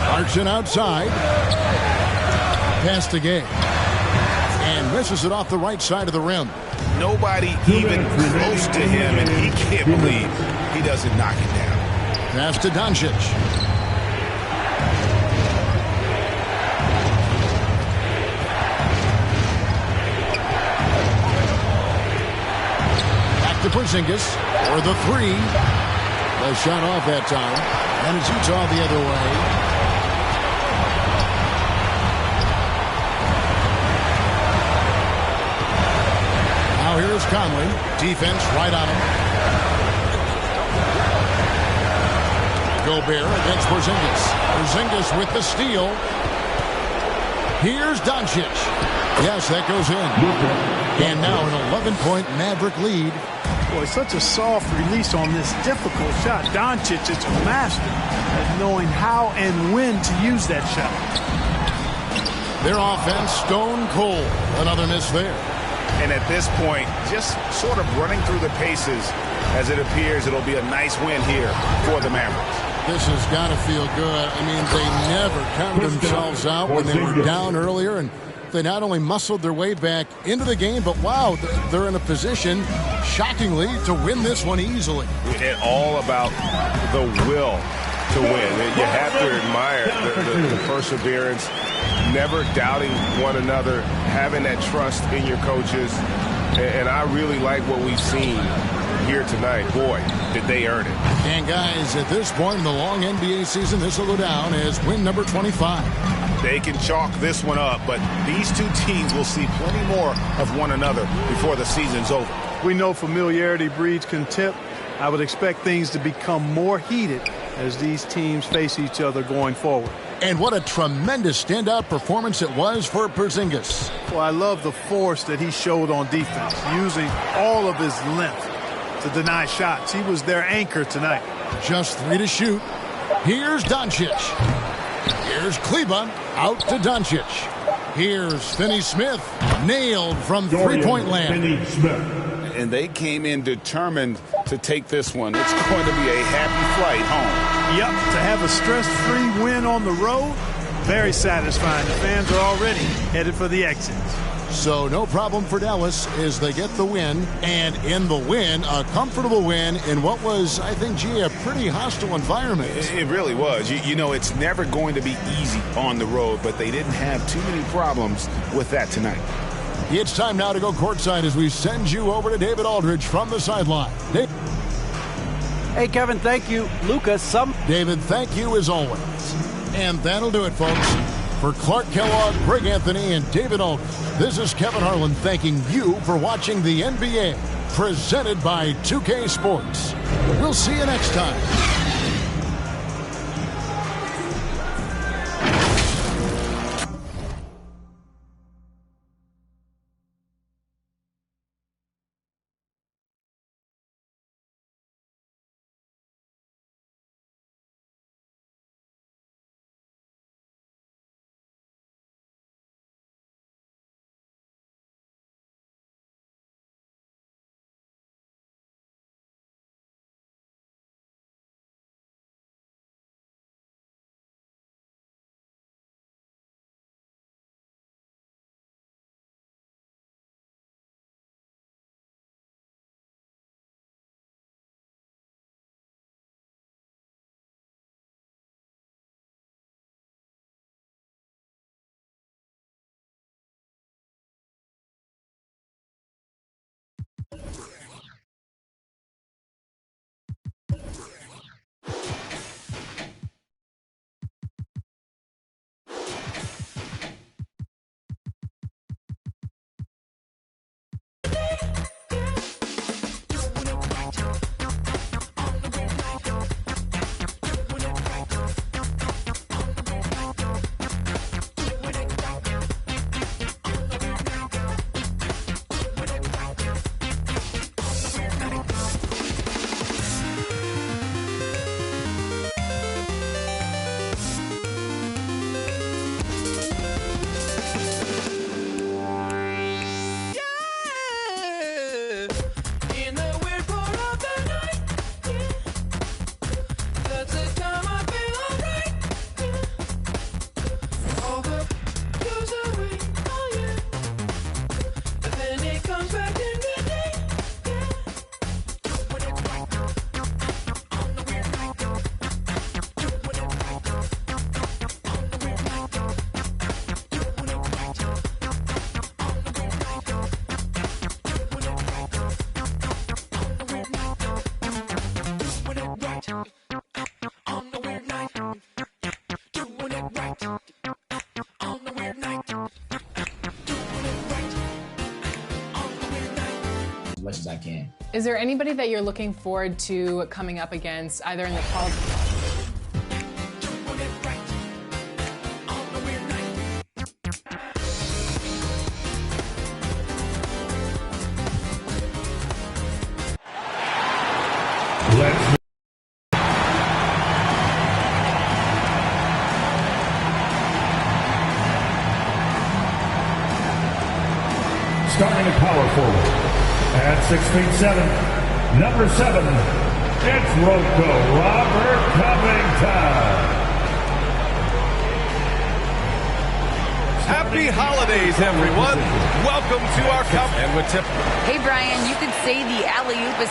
Clarkson outside. Pass to Gay. And misses it off the right side of the rim. Nobody even close to him, and he can't believe he doesn't knock it down. Pass to Doncic. Back to Porzingis for the 3. The shot off that time. And it's Utah the other way. Now here's Conley. Defense right on him. Gobert against Porzingis. Porzingis with the steal. Here's Doncic. Yes, that goes in. And now an 11-point Maverick lead. Boy, such a soft release on this difficult shot. Doncic is a master at knowing how and when to use that shot. Their offense stone cold. Another miss there. And at this point, just sort of running through the paces as it appears it'll be a nice win here for the Mavericks. This has got to feel good. I mean, they never counted themselves out when they were down earlier, and they not only muscled their way back into the game, but wow, they're in a position, shockingly, to win this one easily. It's all about the will to win. You have to admire the perseverance, never doubting one another, having that trust in your coaches, and I really like what we've seen here tonight. Boy, did they earn it. And guys, at this point in the long NBA season, this will go down as win number 25. They can chalk this one up, but these two teams will see plenty more of one another before the season's over. We know familiarity breeds contempt. I would expect things to become more heated as these teams face each other going forward. And what a tremendous standout performance it was for Porzingis. Well, I love the force that he showed on defense, using all of his length to deny shots. He was their anchor tonight. Just 3 to shoot. Here's Doncic. Here's Kleber out to Doncic. Here's Finney-Smith, nailed from three-point land. And they came in determined to take this one. It's going to be a happy flight home. Yep, to have a stress-free win on the road, very satisfying. The fans are already headed for the exits. So no problem for Dallas as they get the win. And in the win, a comfortable win in what was, I think, a pretty hostile environment. It really was. You know, it's never going to be easy on the road, but they didn't have too many problems with that tonight. It's time now to go courtside as we send you over to David Aldridge from the sideline. Hey, Kevin, thank you. Lucas, David, thank you as always. And that'll do it, folks. For Clark Kellogg, Greg Anthony, and David Aldridge, this is Kevin Harlan thanking you for watching the NBA, presented by 2K Sports. We'll see you next time. right on the weird night. Doing it right on the weird night. Doing it right on the weird night. As much as I can. Is there anybody that you're looking forward to coming up against, either in the fall? Doing it right on the weird night. Let's starting at power forward at 6'7", number 7, it's Rocco Robert Covington. Happy holidays, everyone. Welcome to our cup. And with tip. Hey, Brian, you could say the alley-oop is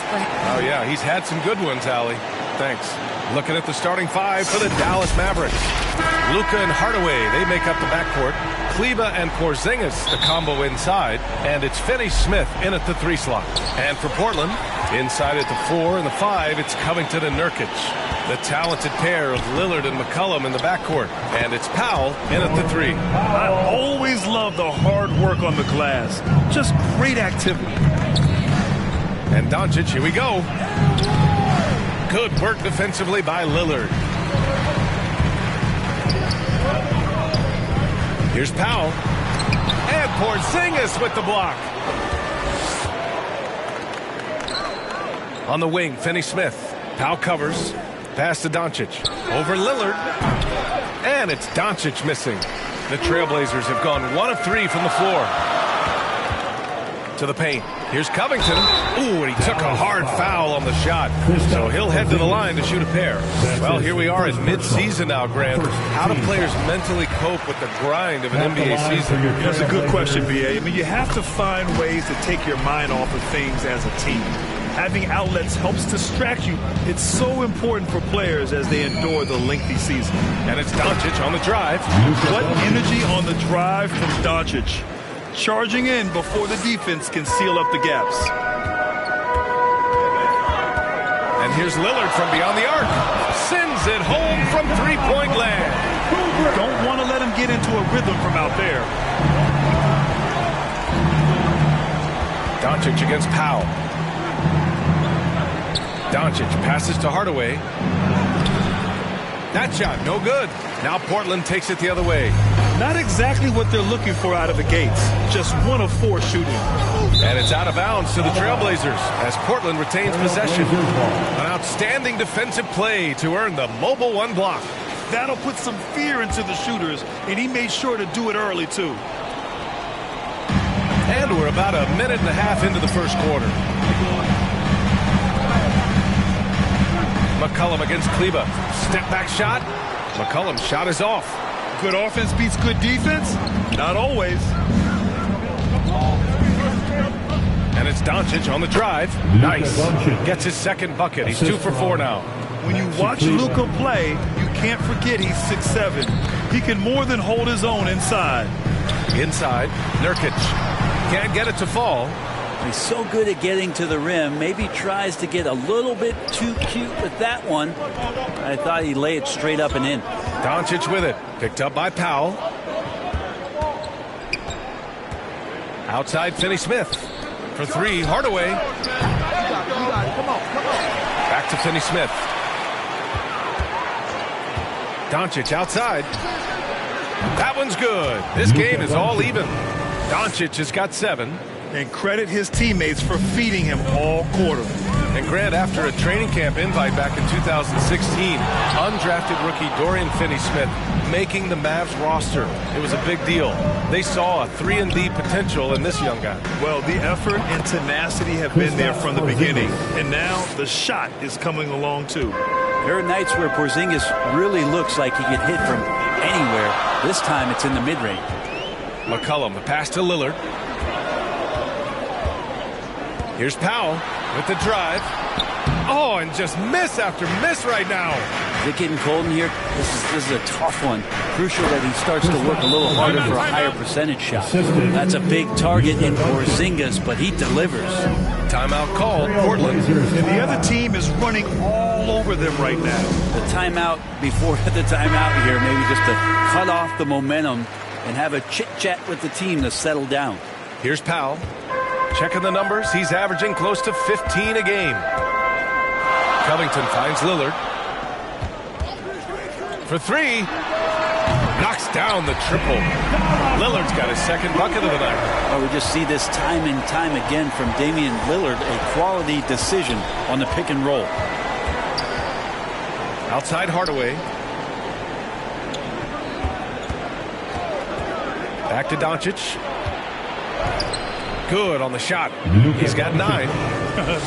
Oh, yeah, he's had some good ones, Allie. Thanks. Looking at the starting five for the Dallas Mavericks. Luka and Hardaway, they make up the backcourt. Kleba and Porzingis, the combo inside. And it's Finney-Smith in at the 3 slot. And for Portland, inside at the 4 and the 5, it's Covington and Nurkic. The talented pair of Lillard and McCollum in the backcourt. And it's Powell in at the 3. I always love the hard work on the glass. Just great activity. And Doncic, here we go. Good work defensively by Lillard. Here's Powell. And Porzingis with the block. On the wing, Finney-Smith. Powell covers. Pass to Doncic. Over Lillard. And it's Doncic missing. The Trailblazers have gone 1 of 3 from the floor. To the paint. Here's Covington. Ooh, and he took a hard foul on the shot. So he'll head to the line to shoot a pair. Well, here we are in mid-season now, Grant. How do players mentally cope with the grind of an NBA season? That's a good question, B.A. I mean, you have to find ways to take your mind off of things as a team. Having outlets helps distract you. It's so important for players as they endure the lengthy season. And it's Doncic on the drive. What energy on the drive from Doncic. Charging in before the defense can seal up the gaps. And here's Lillard from beyond the arc. Sends it home from three-point land. Don't want to let him get into a rhythm from out there. Doncic against Powell. Doncic passes to Hardaway. That shot, no good. Now Portland takes it the other way. Not exactly what they're looking for out of the gates. Just 1 of 4 shooting. And it's out of bounds to the Trailblazers as Portland retains possession. An outstanding defensive play to earn the mobile 1 block. That'll put some fear into the shooters, and he made sure to do it early, too. And we're about a minute and a half into the first quarter. McCollum against Kleba. Step back shot. McCollum's shot is off. Good offense beats good defense? Not always. And it's Doncic on the drive. Nice. Gets his second bucket. He's 2 for 4 now. When you watch Luka play, you can't forget he's 6'7". He can more than hold his own inside. Inside, Nurkic. Can't get it to fall. He's so good at getting to the rim. Maybe tries to get a little bit too cute with that one. I thought he'd lay it straight up and in. Doncic with it. Picked up by Powell. Outside Finney-Smith. For 3, Hardaway. Back to Finney-Smith. Doncic outside. That one's good. This game is all even. Doncic has got 7. And credit his teammates for feeding him all quarter. And Grant, after a training camp invite back in 2016, undrafted rookie Dorian Finney-Smith making the Mavs roster. It was a big deal. They saw a 3-and-D potential in this young guy. Well, the effort and tenacity have been there from the beginning. And now the shot is coming along, too. There are nights where Porzingis really looks like he can hit from anywhere. This time it's in the mid-range. McCollum, the pass to Lillard. Here's Powell with the drive. Oh, and just miss after miss right now. Is it getting cold in here? This is a tough one. Crucial that he starts to work a little harder for a higher percentage shot. That's a big target in Porzingis, but he delivers. Timeout called, Portland. And the other team is running all over them right now. The timeout before the timeout here, maybe just to cut off the momentum and have a chit-chat with the team to settle down. Here's Powell. Checking the numbers. He's averaging close to 15 a game. Covington finds Lillard. For three. Knocks down the triple. Lillard's got his second bucket of the night. Oh, we just see this time and time again from Damian Lillard, a quality decision on the pick and roll. Outside Hardaway. Back to Doncic. Good on the shot. He's got 9.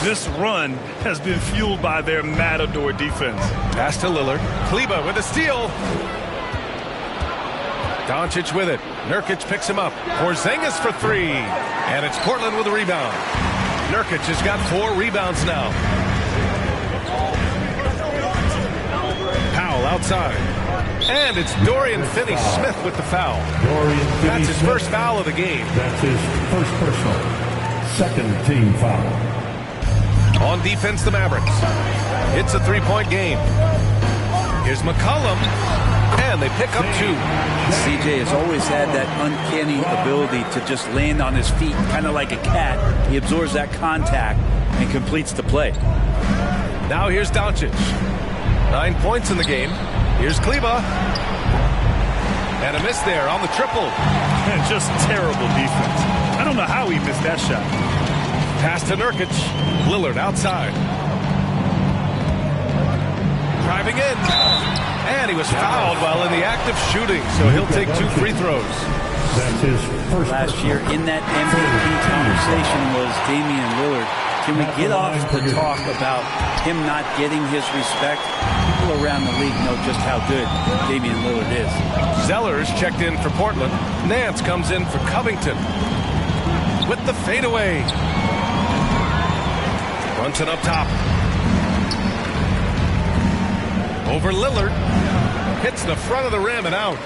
This run has been fueled by their Matador defense. Pass to Lillard. Kleba with a steal. Doncic with it. Nurkic picks him up. Porzingis for 3. And it's Portland with a rebound. Nurkic has got 4 rebounds now. Powell outside. And it's Dorian Finney-Smith with the foul. That's his first foul of the game. That's his first personal. Second team foul. On defense, the Mavericks. It's a 3-point game. Here's McCollum. And they pick up 2. CJ has always had that uncanny ability to just land on his feet, kind of like a cat. He absorbs that contact and completes the play. Now here's Doncic. 9 points in the game. Here's Kleba. And a miss there on the triple. And just terrible defense. I don't know how he missed that shot. Pass to Nurkic. Lillard outside. Driving in. And he was fouled while in the act of shooting, so he'll take 2 free throws. That's his first. Last year in that MVP conversation was Damian Lillard. Can we get off the talk about him not getting his respect? People around the league know just how good Damian Lillard is. Zeller's checked in for Portland. Nance comes in for Covington. With the fadeaway. Brunson up top. Over Lillard. Hits the front of the rim and out.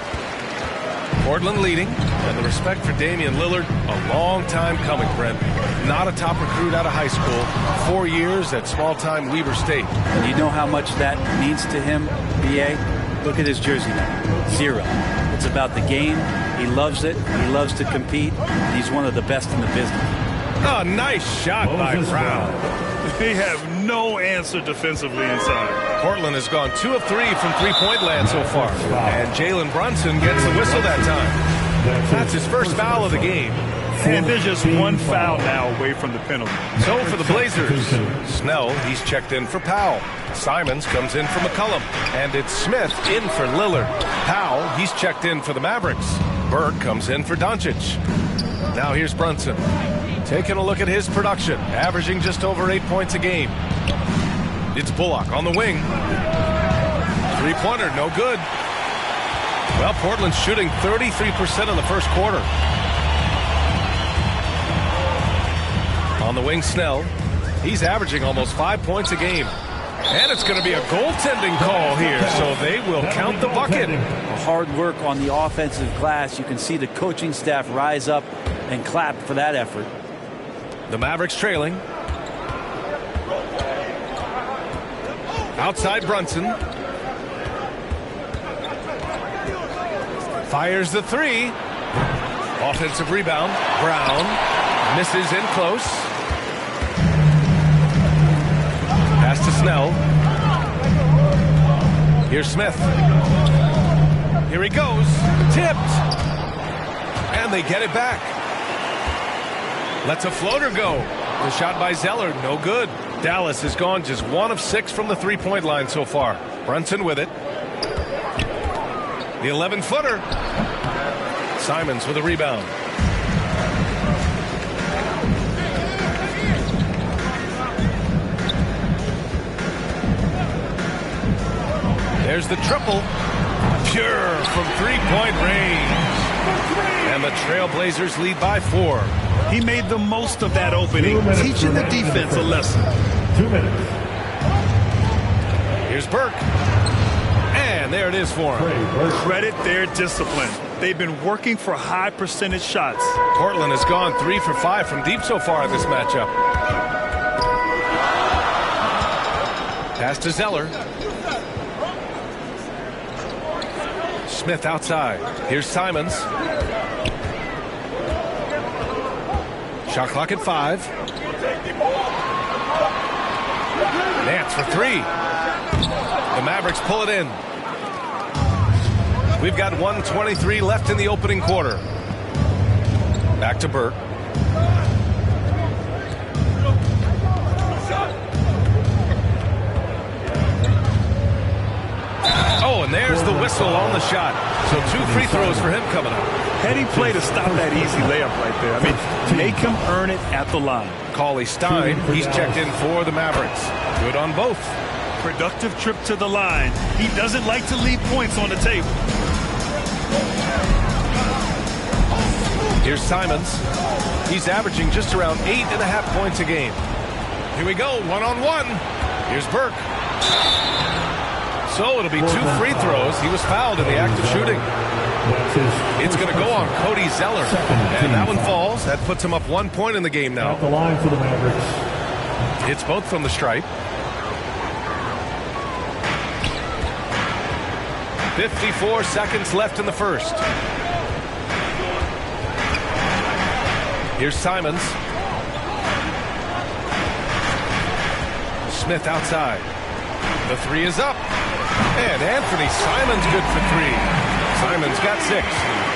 Portland leading. And the respect for Damian Lillard, a long time coming, Brent. Not a top recruit out of high school. 4 years at small-time Weber State. And you know how much that means to him, B.A.? Look at his jersey now. 0. It's about the game. He loves it. He loves to compete. He's one of the best in the business. Oh, nice shot by Brown. They have no answer defensively inside. Portland has gone 2 of 3 from three-point land so far. And Jalen Brunson gets the whistle that time. That's his first foul of the game. And there's just 1 foul now away from the penalty. So for the Blazers, Snell, he's checked in for Powell. Simons comes in for McCollum. And it's Smith in for Lillard. Powell, he's checked in for the Mavericks. Burke comes in for Doncic. Now here's Brunson. Taking a look at his production, averaging just over 8 points a game. It's Bullock on the wing. 3-pointer, no good. Well, Portland's shooting 33% in the first quarter. On the wing, Snell. He's averaging almost 5 points a game. And it's going to be a goaltending call here, so they will count the bucket. Hard work on the offensive glass. You can see the coaching staff rise up and clap for that effort. The Mavericks trailing. Outside Brunson. Fires the 3. Offensive rebound. Brown misses in close. Pass to Snell. Here's Smith. Here he goes. Tipped. And they get it back. Lets a floater go. The shot by Zeller, no good. Dallas has gone just 1 of 6 from the 3-point line so far. Brunson with it. The 11-footer. Simons with a rebound. There's the triple. Pure from 3-point range. And the Trailblazers lead by 4. He made the most of that opening, teaching the defense a lesson. 2 minutes. Here's Burke. And there it is for him. Credit their discipline. They've been working for high percentage shots. Portland has gone 3 for 5 from deep so far in this matchup. Pass to Zeller. Smith outside. Here's Simons. Shot clock at 5. Nance for 3. The Mavericks pull it in. We've got 1:23 left in the opening quarter. Back to Burke. Oh, and there's the whistle on the shot. So 2 free throws for him coming up. Heady play to stop that easy layup right there. I mean, make him earn it at the line. Cauley Stein, he's checked in for the Mavericks. Good on both. Productive trip to the line. He doesn't like to leave points on the table. Here's Simons. He's averaging just around 8.5 points a game. Here we go, one-on-one. Here's Burke. So it'll be 2 free throws. He was fouled in the act of shooting. It's going to go on Cody Zeller. And that one falls. That puts him up 1 point in the game now. At the line for the Mavericks. It's both from the stripe. 54 seconds left in the first. Here's Simons. Smith outside. The 3 is up. And Anthony Simons good for 3. Simons got 6.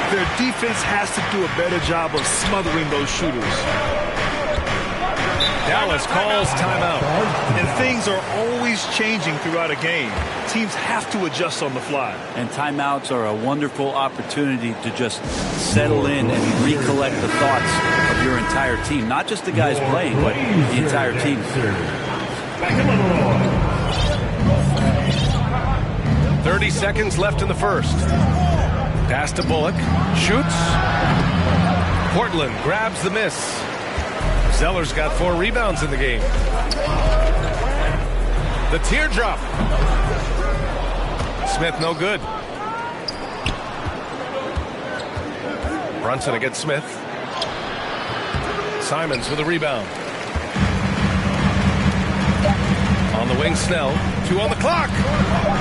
Their defense has to do a better job of smothering those shooters. Dallas calls timeout. And things are always changing throughout a game. Teams have to adjust on the fly. And timeouts are a wonderful opportunity to just settle in and recollect the thoughts of your entire team. Not just the guys playing, but the entire team. 30 seconds left in the first. Pass to Bullock. Shoots. Portland grabs the miss. Zeller's got 4 rebounds in the game. The teardrop. Smith no good. Brunson against Smith. Simons with a rebound. On the wing, Snell. 2 on the clock.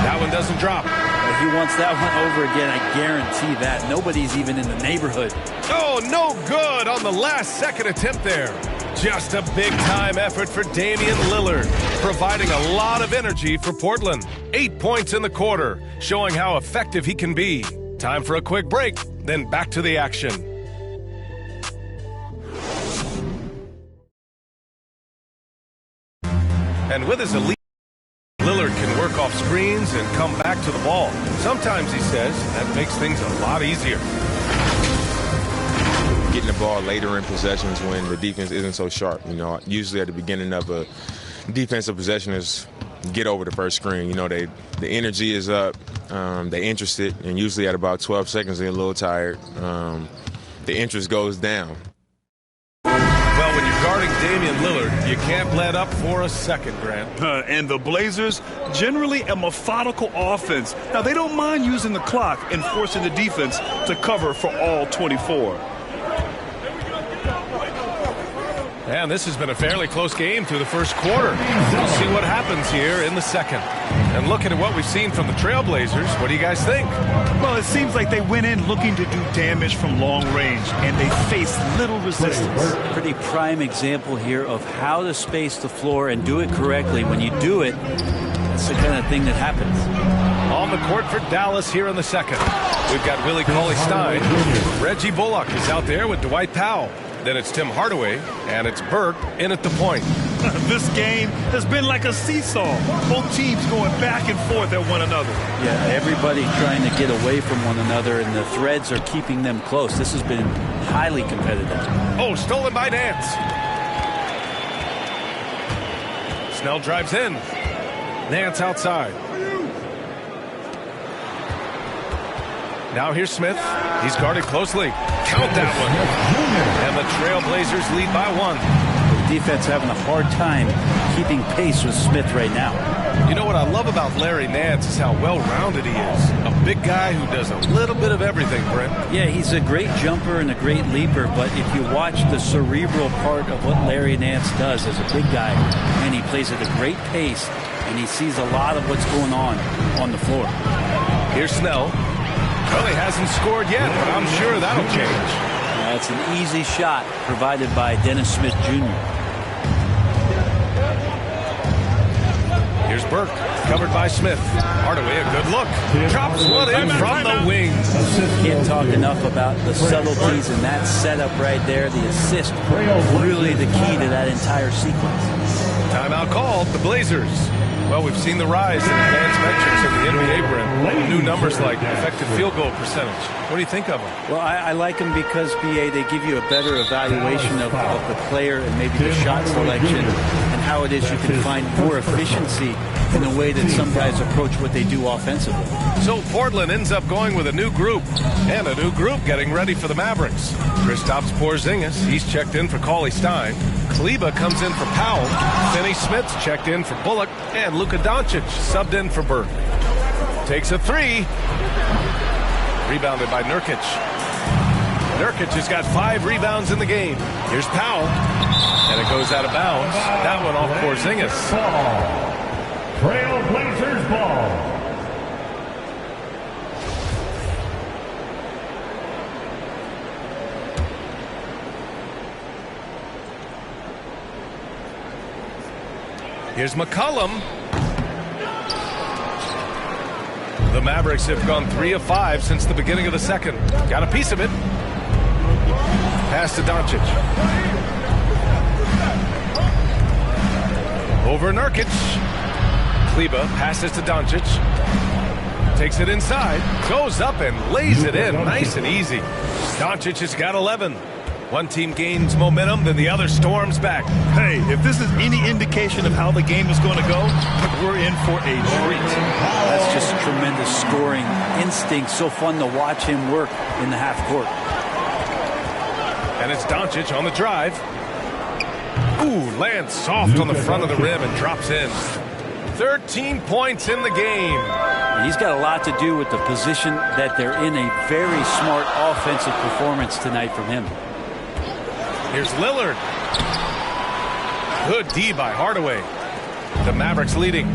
That one doesn't drop. If he wants that one over again, I guarantee that. Nobody's even in the neighborhood. Oh, no good on the last second attempt there. Just a big-time effort for Damian Lillard, providing a lot of energy for Portland. 8 points in the quarter, showing how effective he can be. Time for a quick break, then back to the action. And with his elite, Lillard can work off screens and come back to the ball. Sometimes, he says, that makes things a lot easier. Getting the ball later in possessions when the defense isn't so sharp. You know, usually at the beginning of a defensive possession is get over the first screen. You know, the energy is up, they're interested, and usually at about 12 seconds they're a little tired. The interest goes down. Well, when you're guarding Damian Lillard, you can't let up for a second, Grant. And the Blazers, generally a methodical offense. Now, they don't mind using the clock and forcing the defense to cover for all 24. And this has been a fairly close game through the first quarter. We'll see what happens here in the second. And looking at what we've seen from the Trailblazers, what do you guys think? Well, it seems like they went in looking to do damage from long range, and they faced little resistance. Pretty prime example here of how to space the floor and do it correctly. When you do it, that's the kind of thing that happens. On the court for Dallas here in the second. We've got Willie Cauley-Stein. Reggie Bullock is out there with Dwight Powell. Then it's Tim Hardaway, and it's Burke in at the point. This game has been like a seesaw. Both teams going back and forth at one another. Yeah, everybody trying to get away from one another, and the threads are keeping them close. This has been highly competitive. Oh, stolen by Nance. Snell drives in. Nance outside. Now here's Smith. He's guarded closely. Count that one. And the Trailblazers lead by 1. The defense having a hard time keeping pace with Smith right now. You know what I love about Larry Nance is how well-rounded he is. A big guy who does a little bit of everything, Brent. Yeah, he's a great jumper and a great leaper, but if you watch the cerebral part of what Larry Nance does as a big guy, and he plays at a great pace, and he sees a lot of what's going on the floor. Here's Snell. Well, he hasn't scored yet, but I'm sure that'll change. That's an easy shot provided by Dennis Smith Jr. Here's Burke, covered by Smith. Hardaway, a good look. Drops one in from the wing. Can't talk enough about the subtleties in that setup right there. The assist, really the key to that entire sequence. Timeout called, the Blazers. Well, we've seen the rise in advanced metrics in the NBA, Brent. New numbers like effective field goal percentage. What do you think of them? Well, I like them because, BA, they give you a better evaluation of the player and maybe the shot selection and how it is you can find more efficiency in the way that some guys approach what they do offensively. So Portland ends up going with a new group, and a new group getting ready for the Mavericks. Kristaps Porzingis, he's checked in for Cauley Stein. Kleber comes in for Powell. Finney Smith's checked in for Bullock, and Luka Doncic subbed in for Burke. Takes a three. Rebounded by Nurkic. Nurkic has got 5 rebounds in the game. Here's Powell, and it goes out of bounds. That one off Porzingis. Trailblazers ball. Here's McCollum. The Mavericks have gone 3 of 5 since the beginning of the second. Got a piece of it. Pass to Doncic. Over Nurkic. Kleber passes to Doncic. Takes it inside. Goes up and lays it in. Nice and easy. Doncic has got 11. One team gains momentum, then the other storms back. Hey, if this is any indication of how the game is going to go, we're in for a treat. That's just tremendous scoring instinct. So fun to watch him work in the half court. And it's Doncic on the drive. Ooh, lands soft on the front of the rim and drops in. 13 points in the game. He's got a lot to do with the position that they're in. A very smart offensive performance tonight from him. Here's Lillard. Good D by Hardaway. The Mavericks leading.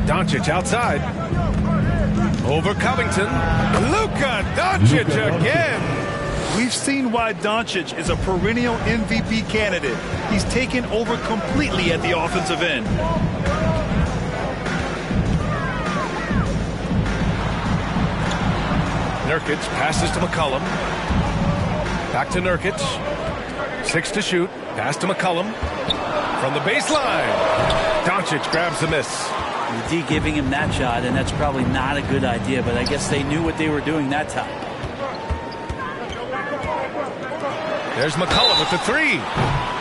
Doncic outside. Over Covington. Luka Doncic again. We've seen why Doncic is a perennial MVP candidate. He's taken over completely at the offensive end. Nurkic passes to McCollum. Back to Nurkic. 6 to shoot. Pass to McCollum. From the baseline. Doncic grabs the miss. The D giving him that shot, and that's probably not a good idea, but I guess they knew what they were doing that time. There's McCollum with the 3.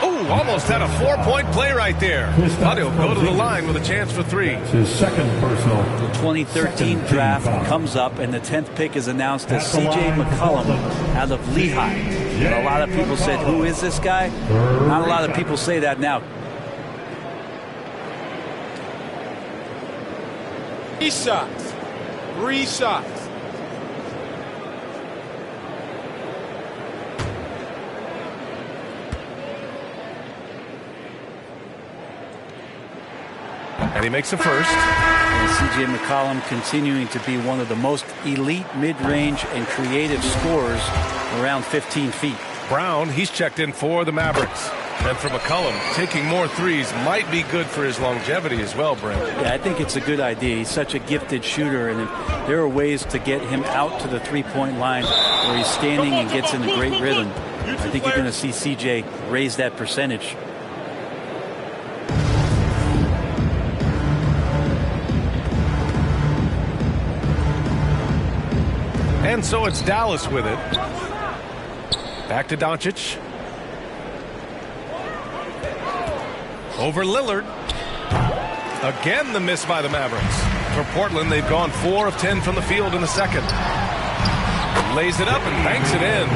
Oh, almost had a 4-point play right there. But he'll go to the line with a chance for 3. His second personal. The 2013 draft comes up, and the 10th pick is announced as C.J. McCollum out of Lehigh. And a lot of people said, who is this guy? Not a lot of people say that now. 3 shots. 3 shots. And he makes a first. And C.J. McCollum continuing to be one of the most elite mid-range and creative scorers around 15 feet. Brown, he's checked in for the Mavericks. And for McCollum, taking more threes might be good for his longevity as well, Brent. Yeah, I think it's a good idea. He's such a gifted shooter, and there are ways to get him out to the three-point line where he's standing and gets in a great rhythm. I think you're going to see C.J. raise that percentage. And so it's Dallas with it. Back to Doncic. Over Lillard. Again the miss by the Mavericks. For Portland, they've gone 4 of 10 from the field in the second. Lays it up and banks it in.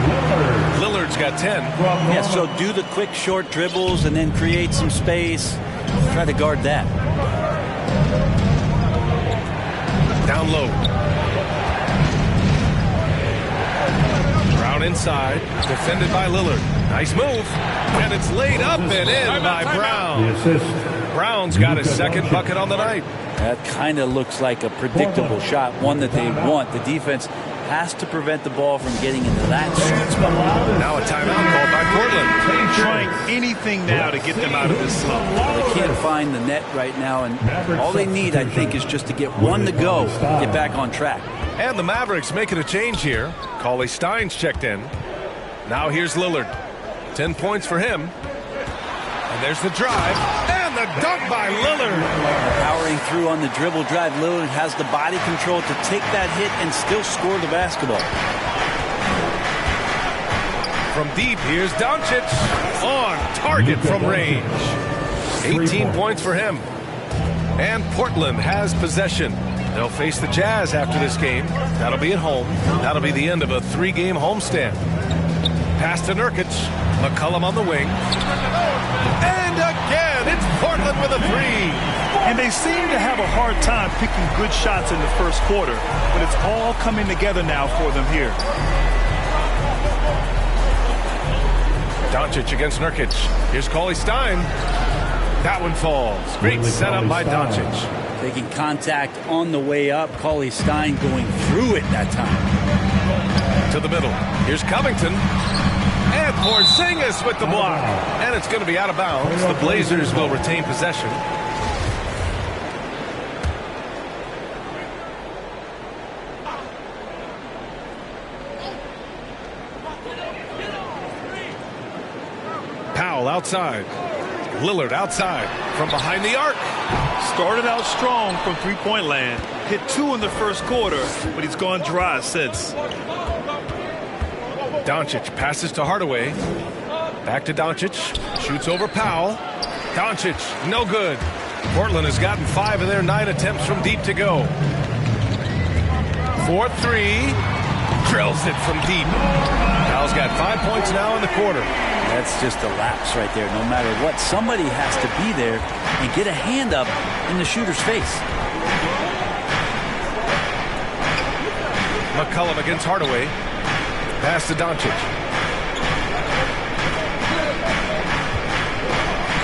Lillard's got 10. Yeah, so do the quick short dribbles and then create some space. Try to guard that. Down low. Brown inside, defended by Lillard. Nice move. And it's laid up and in by Brown. The assist. Brown's got his second bucket on the night. That kind of looks like a predictable shot, one that they want. The defense has to prevent the ball from getting into that zone. Now a timeout called by Portland. Trying anything now to get them out of this slump. They can't find the net right now, and all they need, I think, is just to get one to go, get back on track. And the Mavericks making a change here. Cauley Stein's checked in. Now here's Lillard. 10 points for him. And there's the drive. And the dunk by Lillard. Powering through on the dribble drive, Lillard has the body control to take that hit and still score the basketball. From deep, here's Doncic. On target from range. 18 points for him. And Portland has possession. They'll face the Jazz after this game. That'll be at home. That'll be the end of a 3-game homestand. Pass to Nurkic. McCollum on the wing. And again, it's Portland with a 3. And they seem to have a hard time picking good shots in the first quarter, but it's all coming together now for them here. Doncic against Nurkic. Here's Cauley Stein. That one falls. Great setup by Doncic. Taking contact on the way up. Cauley Stein going through it that time. To the middle. Here's Covington. And Porzingis with the block. And it's going to be out of bounds. The Blazers will retain possession. Powell outside. Lillard outside from behind the arc. Started out strong from three-point land. Hit 2 in the first quarter, but he's gone dry since. Doncic passes to Hardaway. Back to Doncic. Shoots over Powell. Doncic, no good. Portland has gotten 5 of their 9 attempts from deep to go. 4-3. Drills it from deep. Powell's got 5 points now in the quarter. That's just a lapse right there. No matter what, somebody has to be there and get a hand up in the shooter's face. McCollum against Hardaway. Pass to Doncic.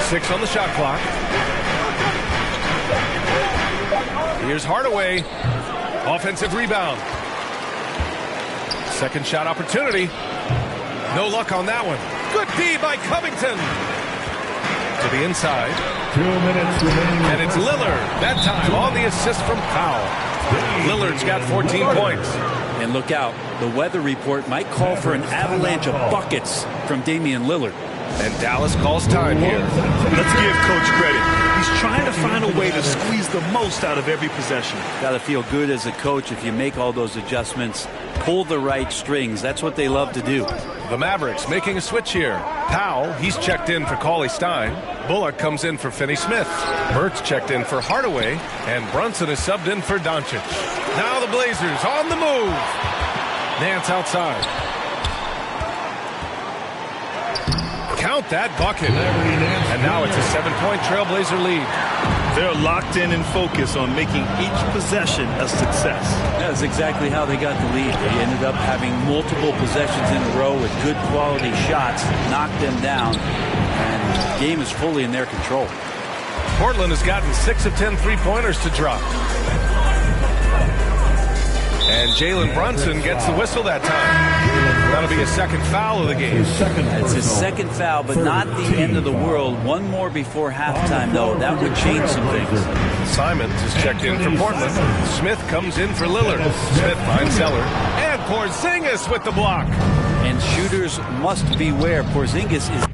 6 on the shot clock. Here's Hardaway. Offensive rebound. Second shot opportunity. No luck on that one. Good D by Covington. To the inside. 2 minutes remaining. And it's Lillard. That time on the assist from Powell. Lillard's got 14 points. And look out. The weather report might call for an avalanche of buckets from Damian Lillard. And Dallas calls time here. Let's give Coach credit. He's trying to find a way to squeeze the most out of every possession. Got to feel good as a coach if you make all those adjustments. Pull the right strings. That's what they love to do. The Mavericks making a switch here. Powell, he's checked in for Cauley Stein. Bullock comes in for Finney-Smith. Mertz checked in for Hardaway. And Brunson is subbed in for Doncic. Now the Blazers on the move. Nance outside. Count that bucket. And now it's a 7-point Trailblazer lead. They're locked in and focused on making each possession a success. That's exactly how they got the lead. They ended up having multiple possessions in a row with good quality shots, knocked them down, and the game is fully in their control. Portland has gotten 6 of 10 three-pointers to drop. And Jalen Brunson gets the whistle that time. That'll be his second foul of the game. It's his second foul, but not the end of the world. One more before halftime, though. That would change some things. Simons is checked in for Portland. Smith comes in for Lillard. Smith finds Zeller. And Porzingis with the block. And shooters must beware. Porzingis is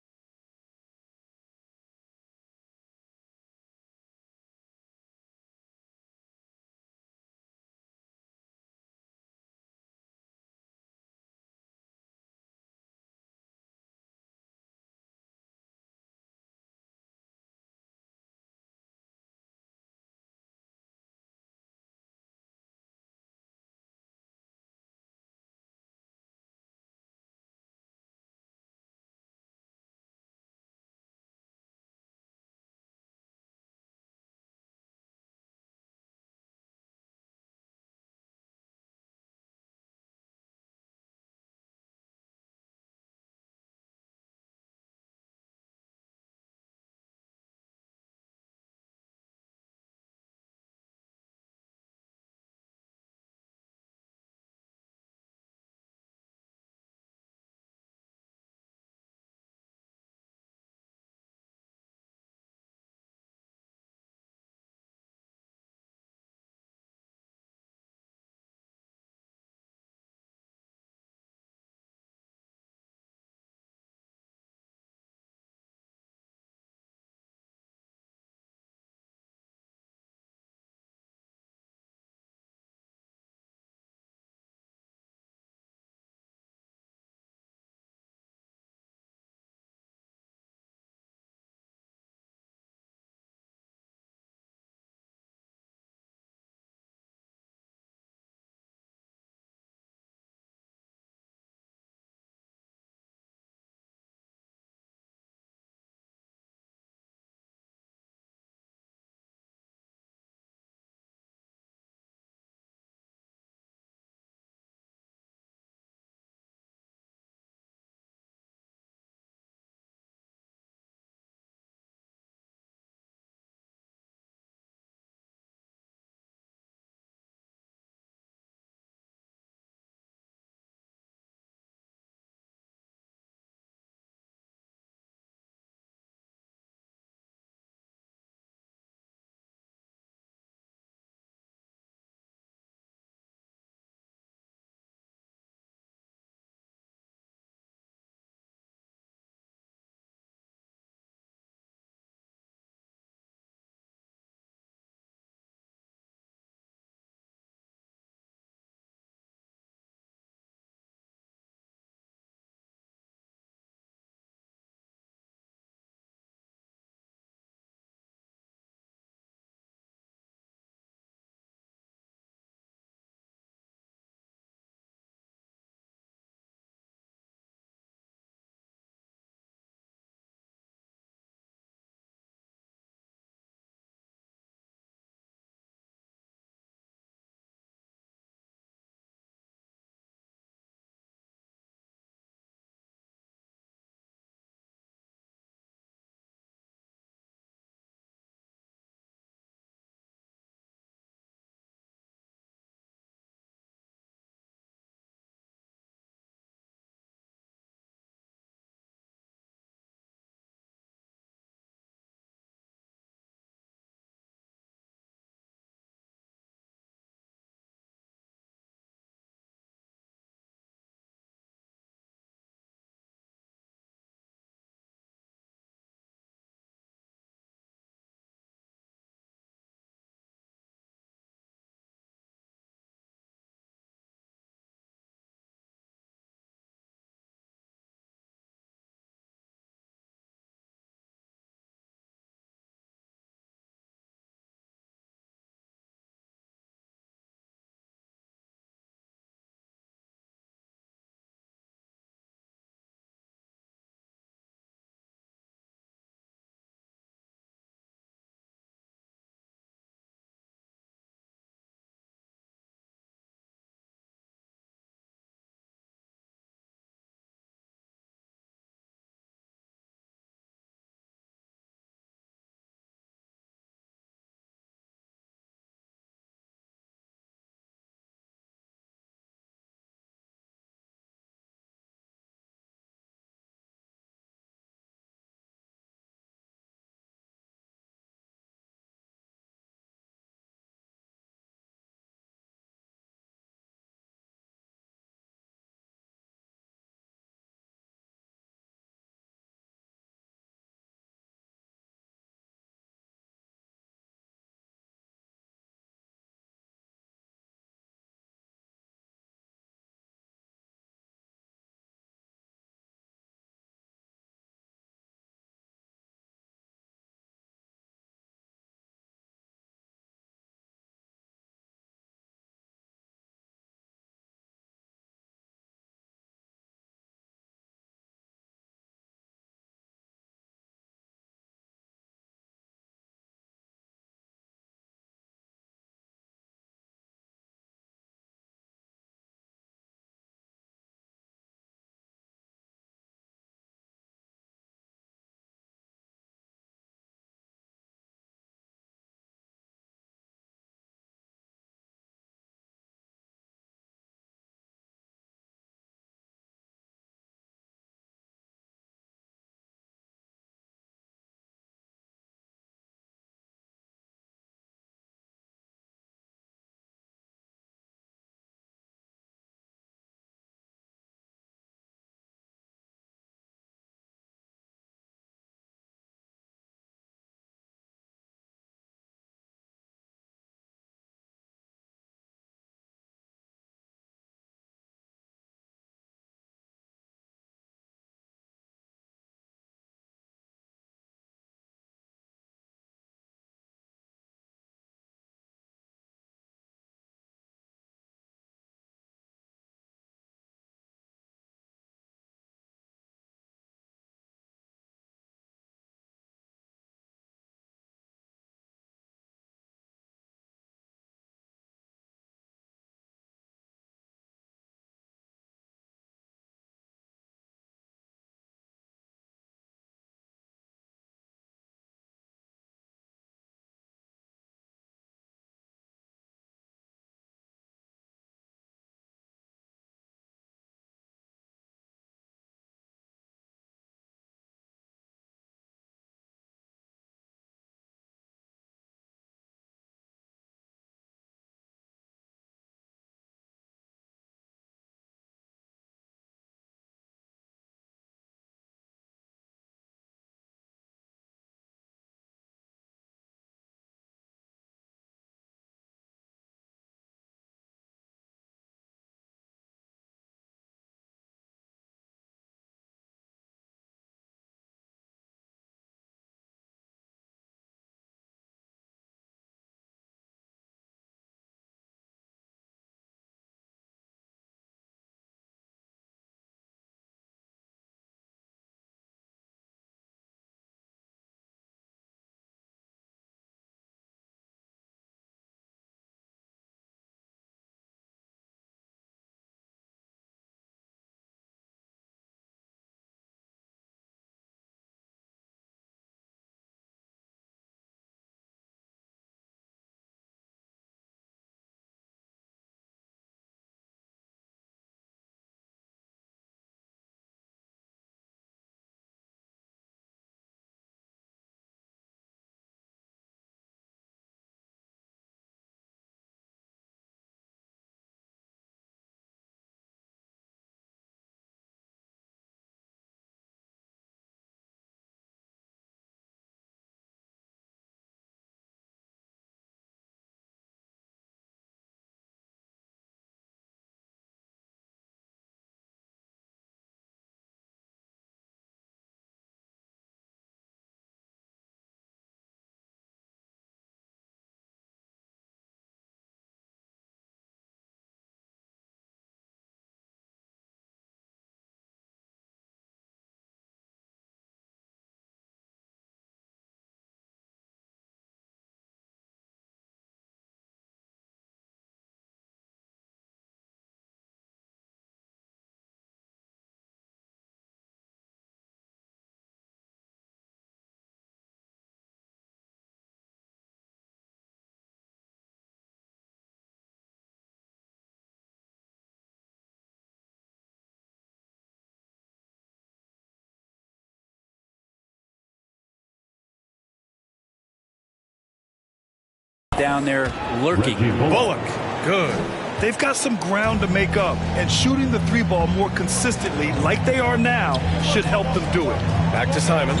down there lurking. Bullock, good. They've got some ground to make up, and shooting the three ball more consistently, like they are now, should help them do it. Back to Simons.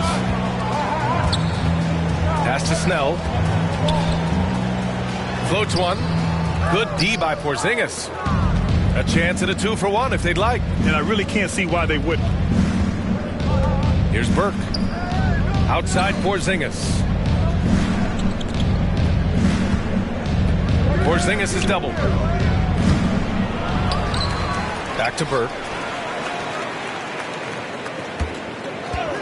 Pass to Snell. Floats one. Good D by Porzingis. A chance at a 2-for-1 if they'd like. And I really can't see why they wouldn't. Here's Burke. Outside Porzingis. Porzingis is doubled. Back to Burke.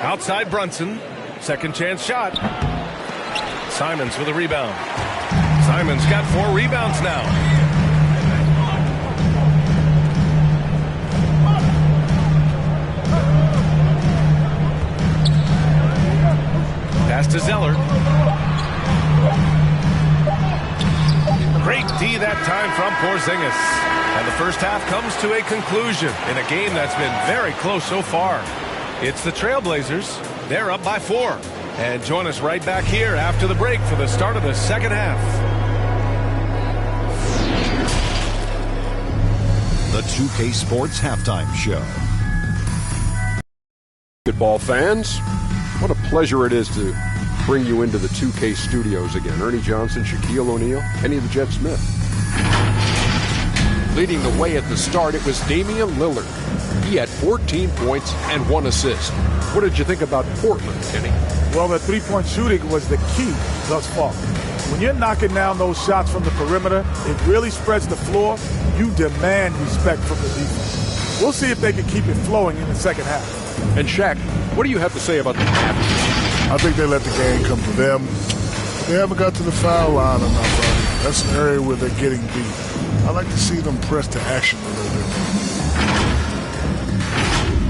Outside Brunson. Second chance shot. Simons with a rebound. Simons got 4 rebounds now. Pass to Zeller. Great D that time from Porzingis. And the first half comes to a conclusion in a game that's been very close so far. It's the Trailblazers. They're up by 4. And join us right back here after the break for the start of the second half. The 2K Sports Halftime Show. Basketball fans, what a pleasure it is to bring you into the 2K studios again. Ernie Johnson, Shaquille O'Neal, Kenny the Jet Smith. Leading the way at the start, it was Damian Lillard. He had 14 points and 1 assist. What did you think about Portland, Kenny? Well, the three-point shooting was the key thus far. When you're knocking down those shots from the perimeter, it really spreads the floor. You demand respect from the defense. We'll see if they can keep it flowing in the second half. And Shaq, what do you have to say about the Mavericks? I think they let the game come to them. They haven't got to the foul line enough. That's an area where they're getting beat. I like to see them press to action a little bit.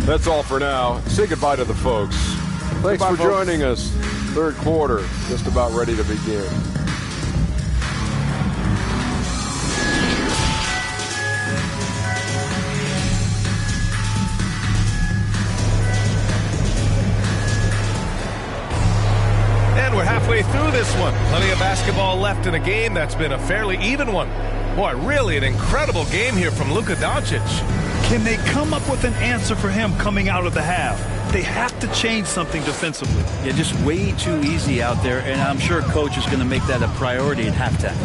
That's all for now. Say goodbye to the folks. Thanks for joining us. Third quarter, just about ready to begin. And we're halfway through this one. Plenty of basketball left in a game that's been a fairly even one. Boy, really an incredible game here from Luka Doncic. Can they come up with an answer for him coming out of the half? They have to change something defensively. Yeah, just way too easy out there, and I'm sure coach is going to make that a priority at halftime.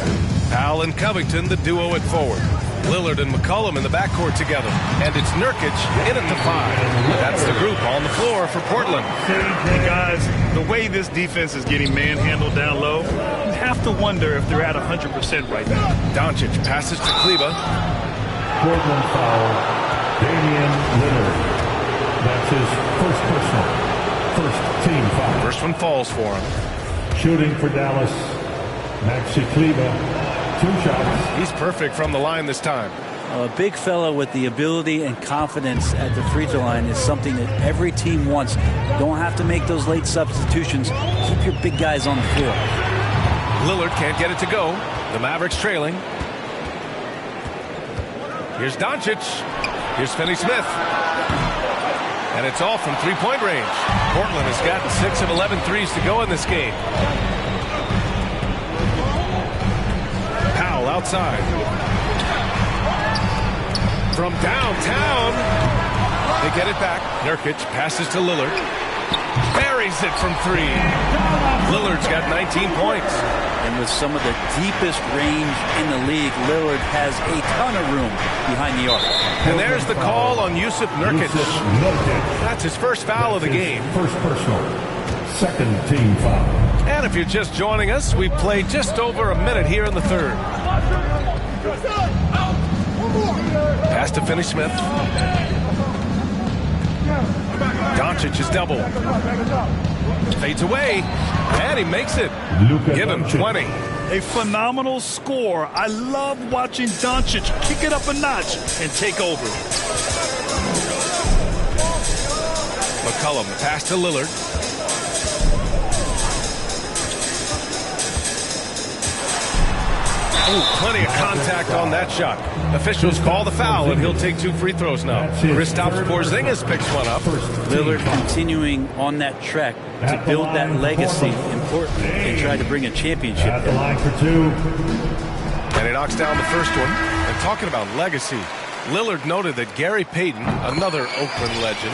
Powell and Covington, the duo at forward. Lillard and McCollum in the backcourt together. And it's Nurkic in at the 5. That's the group on the floor for Portland. Hey, guys, the way this defense is getting manhandled down low, you have to wonder if they're at 100% right now. Doncic passes to Kleba. Portland foul, Damian Lillard. That's his first personal. First team foul. First one falls for him. Shooting for Dallas, Maxi Kleba. 2 shots. He's perfect from the line this time. A big fella with the ability and confidence at the free throw line is something that every team wants. Don't have to make those late substitutions. Keep your big guys on the floor. Lillard can't get it to go. The Mavericks trailing. Here's Doncic. Here's Finney-Smith. And it's all from three-point range. Portland has gotten 6 of 11 threes to go in this game. Powell outside. From downtown. They get it back. Nurkic passes to Lillard. Buries it from 3. Lillard's got 19 points. And with some of the deepest range in the league, Lillard has a ton of room behind the arc. And there's the call on Yusuf Nurkic. That's his first foul of the game. First personal. Second team foul. And if you're just joining us, we played just over a minute here in the third. Pass to Finney-Smith. Doncic is double. Fades away. And he makes it. Give him 20. A phenomenal score. I love watching Doncic kick it up a notch and take over. McCollum pass to Lillard. Ooh, plenty of contact on that shot. Officials call the foul, and he'll take 2 free throws now. Kristaps Porzingis picks one up. Lillard continuing on that trek to build that legacy in court and try to bring a championship. At the line for two. And he knocks down the first one. And talking about legacy, Lillard noted that Gary Payton, another Oakland legend,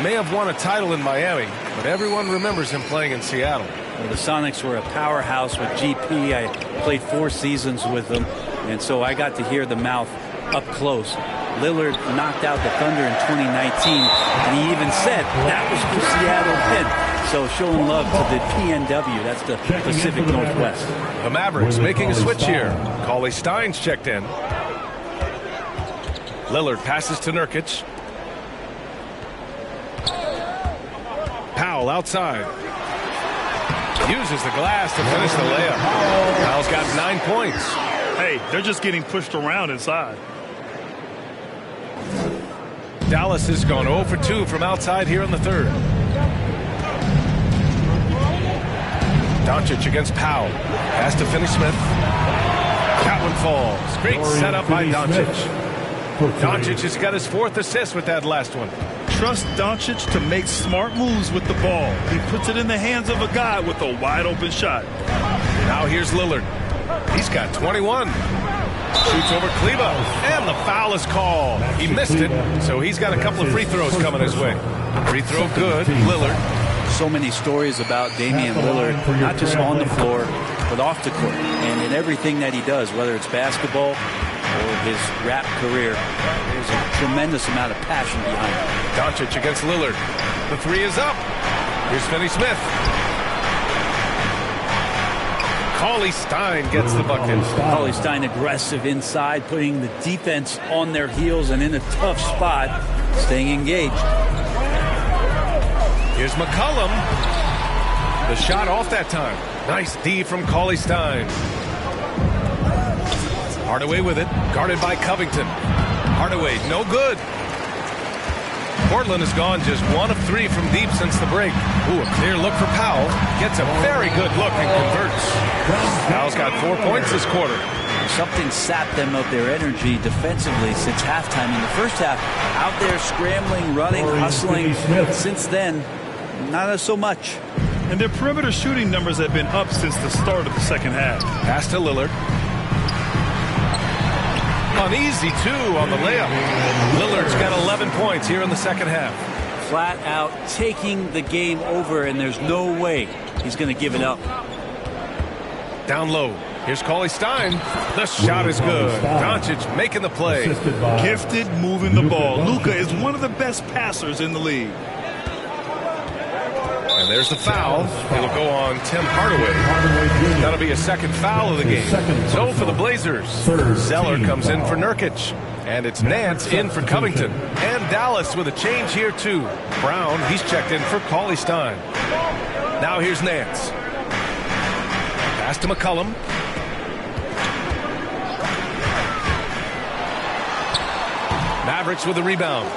may have won a title in Miami, but everyone remembers him playing in Seattle. Well, the Sonics were a powerhouse with GP. I played 4 seasons with them, and so I got to hear the mouth up close. Lillard knocked out the Thunder in 2019, and he even said that was for Seattle then. So showing love to the PNW, that's the Pacific Northwest. The Mavericks making a switch here. Cauley Stein's checked in. Lillard passes to Nurkic. Powell outside. Uses the glass to finish the layup. Powell's got 9 points. Hey, they're just getting pushed around inside. Dallas has gone 0 for 2 from outside here in the third. Doncic against Powell. Pass to Finney-Smith. That one falls. Great setup by Doncic. Doncic has got his 4th assist with that last one. Trust Doncic to make smart moves with the ball. He puts it in the hands of a guy with a wide open shot. Now here's Lillard. He's got 21. Shoots over Kleba, and the foul is called. He missed it, so he's got a couple of free throws coming his way. Free throw good, Lillard. So many stories about Damian Lillard, not just on the floor, but off the court. And in everything that he does, whether it's basketball or his rap career, there's a tremendous amount of passion behind it. Doncic against Lillard. The 3 is up. Here's Finney-Smith. Cauley Stein gets the bucket. Cauley Stein aggressive inside, putting the defense on their heels and in a tough spot, staying engaged. Here's McCollum. The shot off that time. Nice D from Cauley Stein. Hardaway with it, guarded by Covington. Hardaway, no good. Portland has gone just 1 of 3 from deep since the break. Ooh, a clear look for Powell. Gets a very good look and converts. Powell's got 4 points this quarter. Something sapped them of their energy defensively since halftime. In the first half, out there scrambling, running, hustling. Since then, not so much. And their perimeter shooting numbers have been up since the start of the second half. Pass to Lillard. Uneasy, too, on the layup. Lillard's got 11 points here in the second half. Flat out taking the game over, and there's no way he's going to give it up. Down low. Here's Cauley Stein. The shot is good. Doncic making the play. Gifted moving the ball. Luka is one of the best passers in the league. And there's the foul. It'll go on Tim Hardaway. That'll be a second foul of the game. So for the Blazers, Zeller comes in for Nurkic. And it's Nance in for Covington. And Dallas with a change here, too. Brown, he's checked in for Cauley Stein. Now here's Nance. Pass to McCollum. Mavericks with a rebound.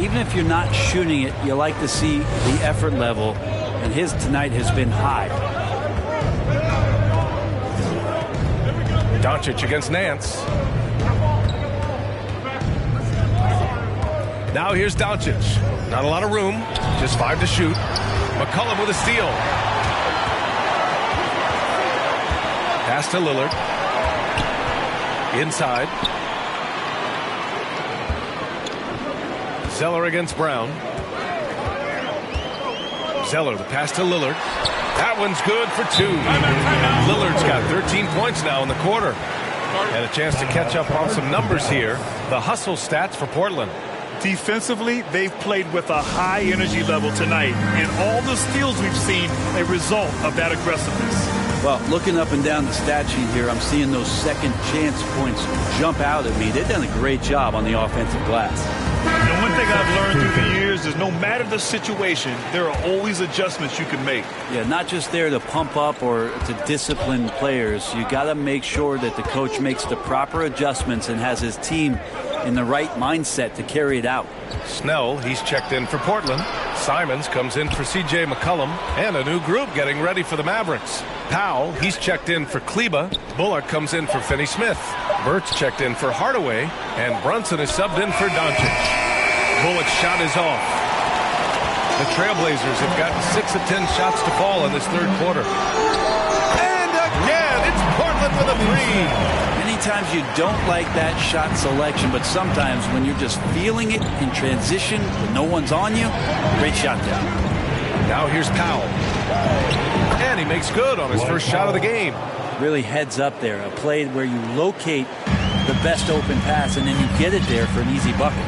Even if you're not shooting it, you like to see the effort level, and his tonight has been high. Doncic against Nance. Now here's Doncic. Not a lot of room, just 5 to shoot. McCollum with a steal. Pass to Lillard. Inside. Zeller against Brown. Zeller, the pass to Lillard. That one's good for 2. Lillard's got 13 points now in the quarter. And a chance to catch up on some numbers here. The hustle stats for Portland. Defensively, they've played with a high energy level tonight. And all the steals we've seen, a result of that aggressiveness. Well, looking up and down the stat sheet here, I'm seeing those second chance points jump out at me. They've done a great job on the offensive glass. And one thing I've learned through the years is no matter the situation, there are always adjustments you can make. Yeah, not just there to pump up or to discipline players. You got to make sure that the coach makes the proper adjustments and has his team in the right mindset to carry it out. Snell, he's checked in for Portland. Simons comes in for C.J. McCollum. And a new group getting ready for the Mavericks. Powell, he's checked in for Kleba. Bullock comes in for Finney-Smith. Burt's checked in for Hardaway. And Brunson is subbed in for Doncic. Bullock's shot is off. The Trailblazers have gotten 6 of 10 shots to fall in this third quarter. And again, it's Portland with a three. Many times you don't like that shot selection, but sometimes when you're just feeling it in transition, when no one's on you, great shot there. Now here's Powell. And he makes good on his first shot of the game. Really heads up there, a play where you locate the best open pass and then you get it there for an easy bucket.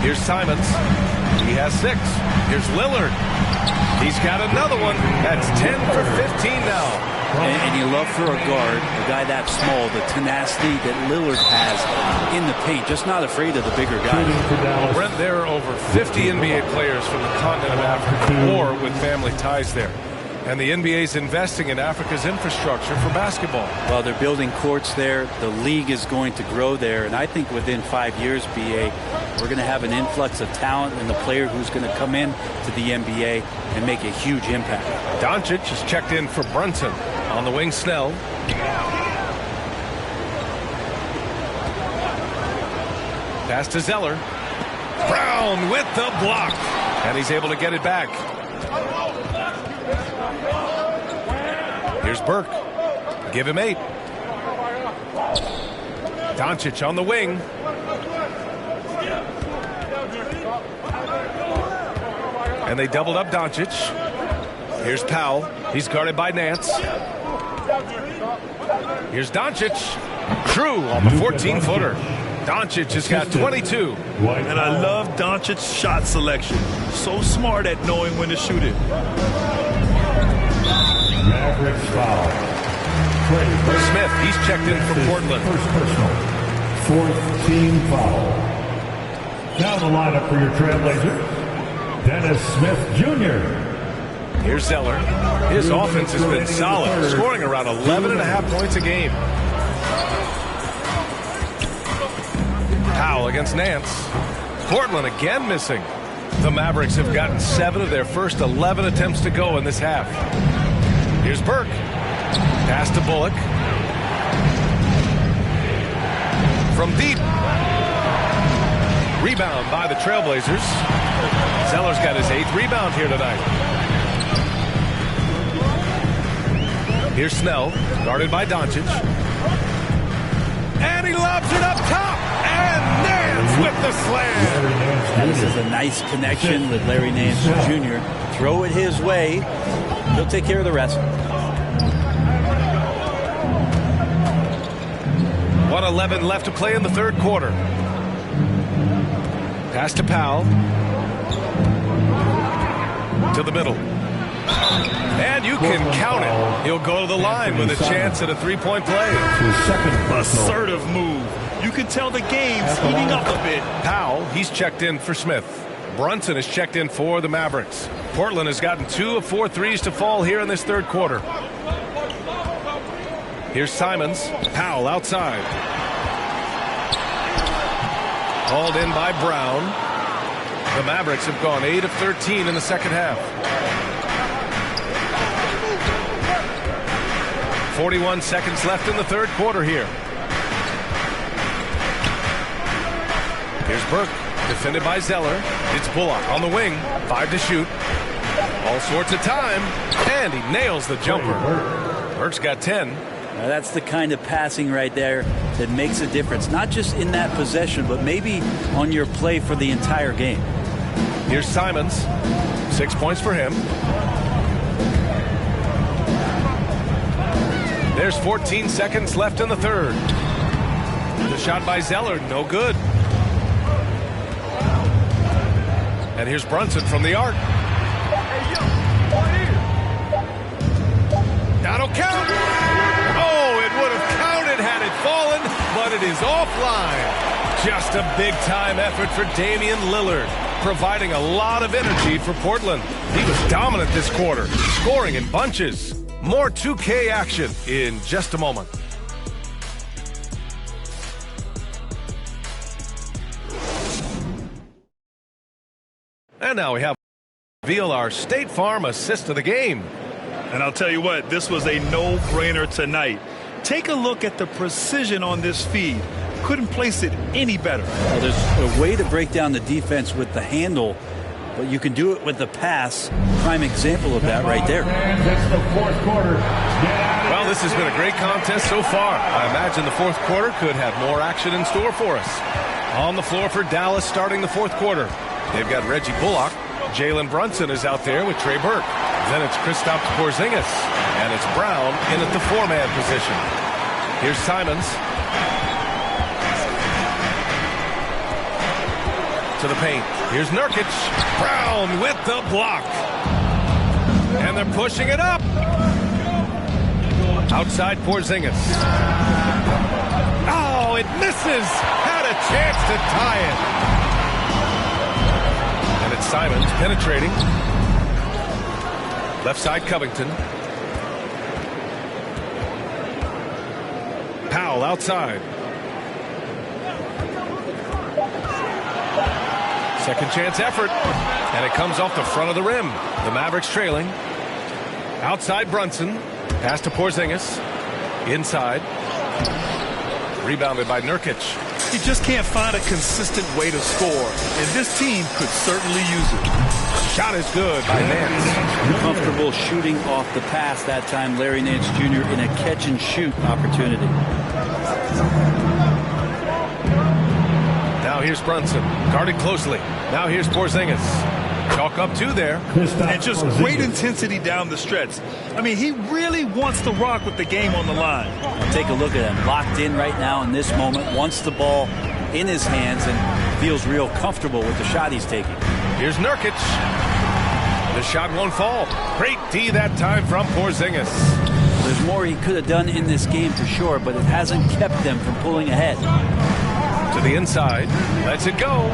Here's Simons. He has 6. Here's Lillard. He's got another one. That's 10 for 15 now. And you love for a guard, a guy that small, the tenacity that Lillard has in the paint, just not afraid of the bigger guy. Brent, there are over 50 NBA players from the continent of Africa or with family ties there. And the NBA is investing in Africa's infrastructure for basketball. Well, they're building courts there. The league is going to grow there. And I think within 5 years, BA, we're going to have an influx of talent and the player who's going to come in to the NBA and make a huge impact. Doncic is checked in for Brunson. On the wing, Snell. Pass to Zeller. Brown with the block. And he's able to get it back. Here's Burke. Give him 8. Doncic on the wing. And they doubled up Doncic. Here's Powell. He's guarded by Nance. Here's Doncic. True on the 14-footer. Doncic has got 22. And I love Doncic's shot selection. So smart at knowing when to shoot it. Mavericks foul. Smith, he's checked in for Portland. First personal. 4th team foul. Down the lineup for your Trailblazers, Dennis Smith Jr. Here's Zeller. His offense has been solid, scoring around 11.5 points a game. Powell against Nance. Portland again missing. The Mavericks have gotten 7 of their first 11 attempts to go in this half. Here's Burke. Pass to Bullock. From deep. Rebound by the Trailblazers. Zeller's got his 8th rebound here tonight. Here's Snell, guarded by Doncic. And he lobs it up top. And Nance with the slam. This is a nice connection with Larry Nance Jr. Throw it his way. He'll take care of the rest. 1:11 left to play in the third quarter. Pass to Powell. To the middle. And you can count it. He'll go to the line with a chance at a three-point play. Assertive move. You can tell the game's heating up a bit. Powell, he's checked in for Smith. Brunson is checked in for the Mavericks. Portland has gotten 2 of 4 threes to fall here in this third quarter. Here's Simons. Powell outside. Called in by Brown. The Mavericks have gone 8 of 13 in the second half. 41 seconds left in the third quarter here. Here's Burke, defended by Zeller. It's Bullock on the wing, 5 to shoot. All sorts of time, and he nails the jumper. Burke's got 10. Now that's the kind of passing right there that makes a difference, not just in that possession, but maybe on your play for the entire game. Here's Simons, 6 points for him. There's 14 seconds left in the third. The shot by Zeller, no good. And here's Brunson from the arc. That'll count. Oh, it would have counted had it fallen, but it is offline. Just a big-time effort for Damian Lillard, providing a lot of energy for Portland. He was dominant this quarter, scoring in bunches. More 2K action in just a moment. And now we have reveal our State Farm assist of the game. And I'll tell you what, this was a no-brainer tonight. Take a look at the precision on this feed. couldn't place it any better. Well, there's a way to break down the defense with the handle, but you can do it with the pass. Prime example of that right there. That's the fourth quarter. Well, this has been a great contest so far. I imagine the fourth quarter could have more action in store for us. On the floor for Dallas starting the fourth quarter. They've got Reggie Bullock. Jalen Brunson is out there with Trey Burke. Then it's Kristaps Porzingis. And it's Brown in at the four-man position. Here's Simons. To the paint. Here's Nurkic. Brown with the block. And they're pushing it up. Outside Porzingis. Oh, it misses. Had a chance to tie it. And it's Simons penetrating. Left side Covington. Powell outside. Second chance effort. And it comes off the front of the rim. The Mavericks trailing. Outside Brunson. Pass to Porzingis. Inside. Rebounded by Nurkic. He just can't find a consistent way to score, and this team could certainly use it. Shot is good by Nance. Comfortable shooting off the pass that time. Larry Nance Jr. in a catch-and-shoot opportunity. Now here's Brunson, guarded closely. Now here's Porzingis. Chalk up two there. And just great intensity down the stretch. I mean, he really wants to rock with the game on the line. Take a look at him. Locked in right now in this moment. Wants the ball in his hands and feels real comfortable with the shot he's taking. Here's Nurkic. The shot won't fall. Great D that time from Porzingis. There's more he could have done in this game for sure, but it hasn't kept them from pulling ahead. To the inside. Lets it go.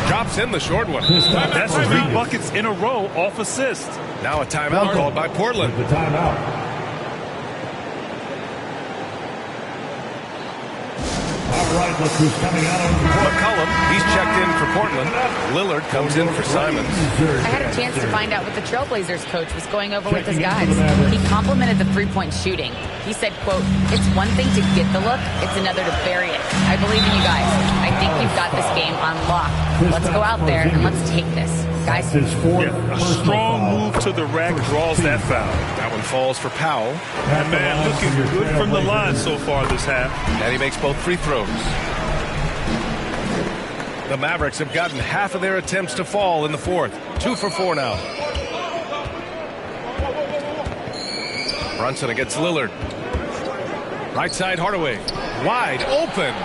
Drops in the short one. That's 3 buckets in a row off assist. Now a timeout called by Portland. The timeout. All right, look who's coming out on the court. McCollum, he's checked in for Portland. Lillard comes in for Simons. I had a chance to find out what the Trailblazers coach was going over with his guys. He complimented the three-point shooting. He said, quote, "It's one thing to get the look, it's another to bury it. I believe in you guys. I think you've got this game on lock. Let's go out there and let's take this. Guys." A strong move to the rack draws that foul. That one falls for Powell. And man, looking good from the line so far this half. And he makes both free throws. The Mavericks have gotten half of their attempts to fall in the fourth. 2 for 4 now. Brunson against Lillard. Right side Hardaway. Wide open.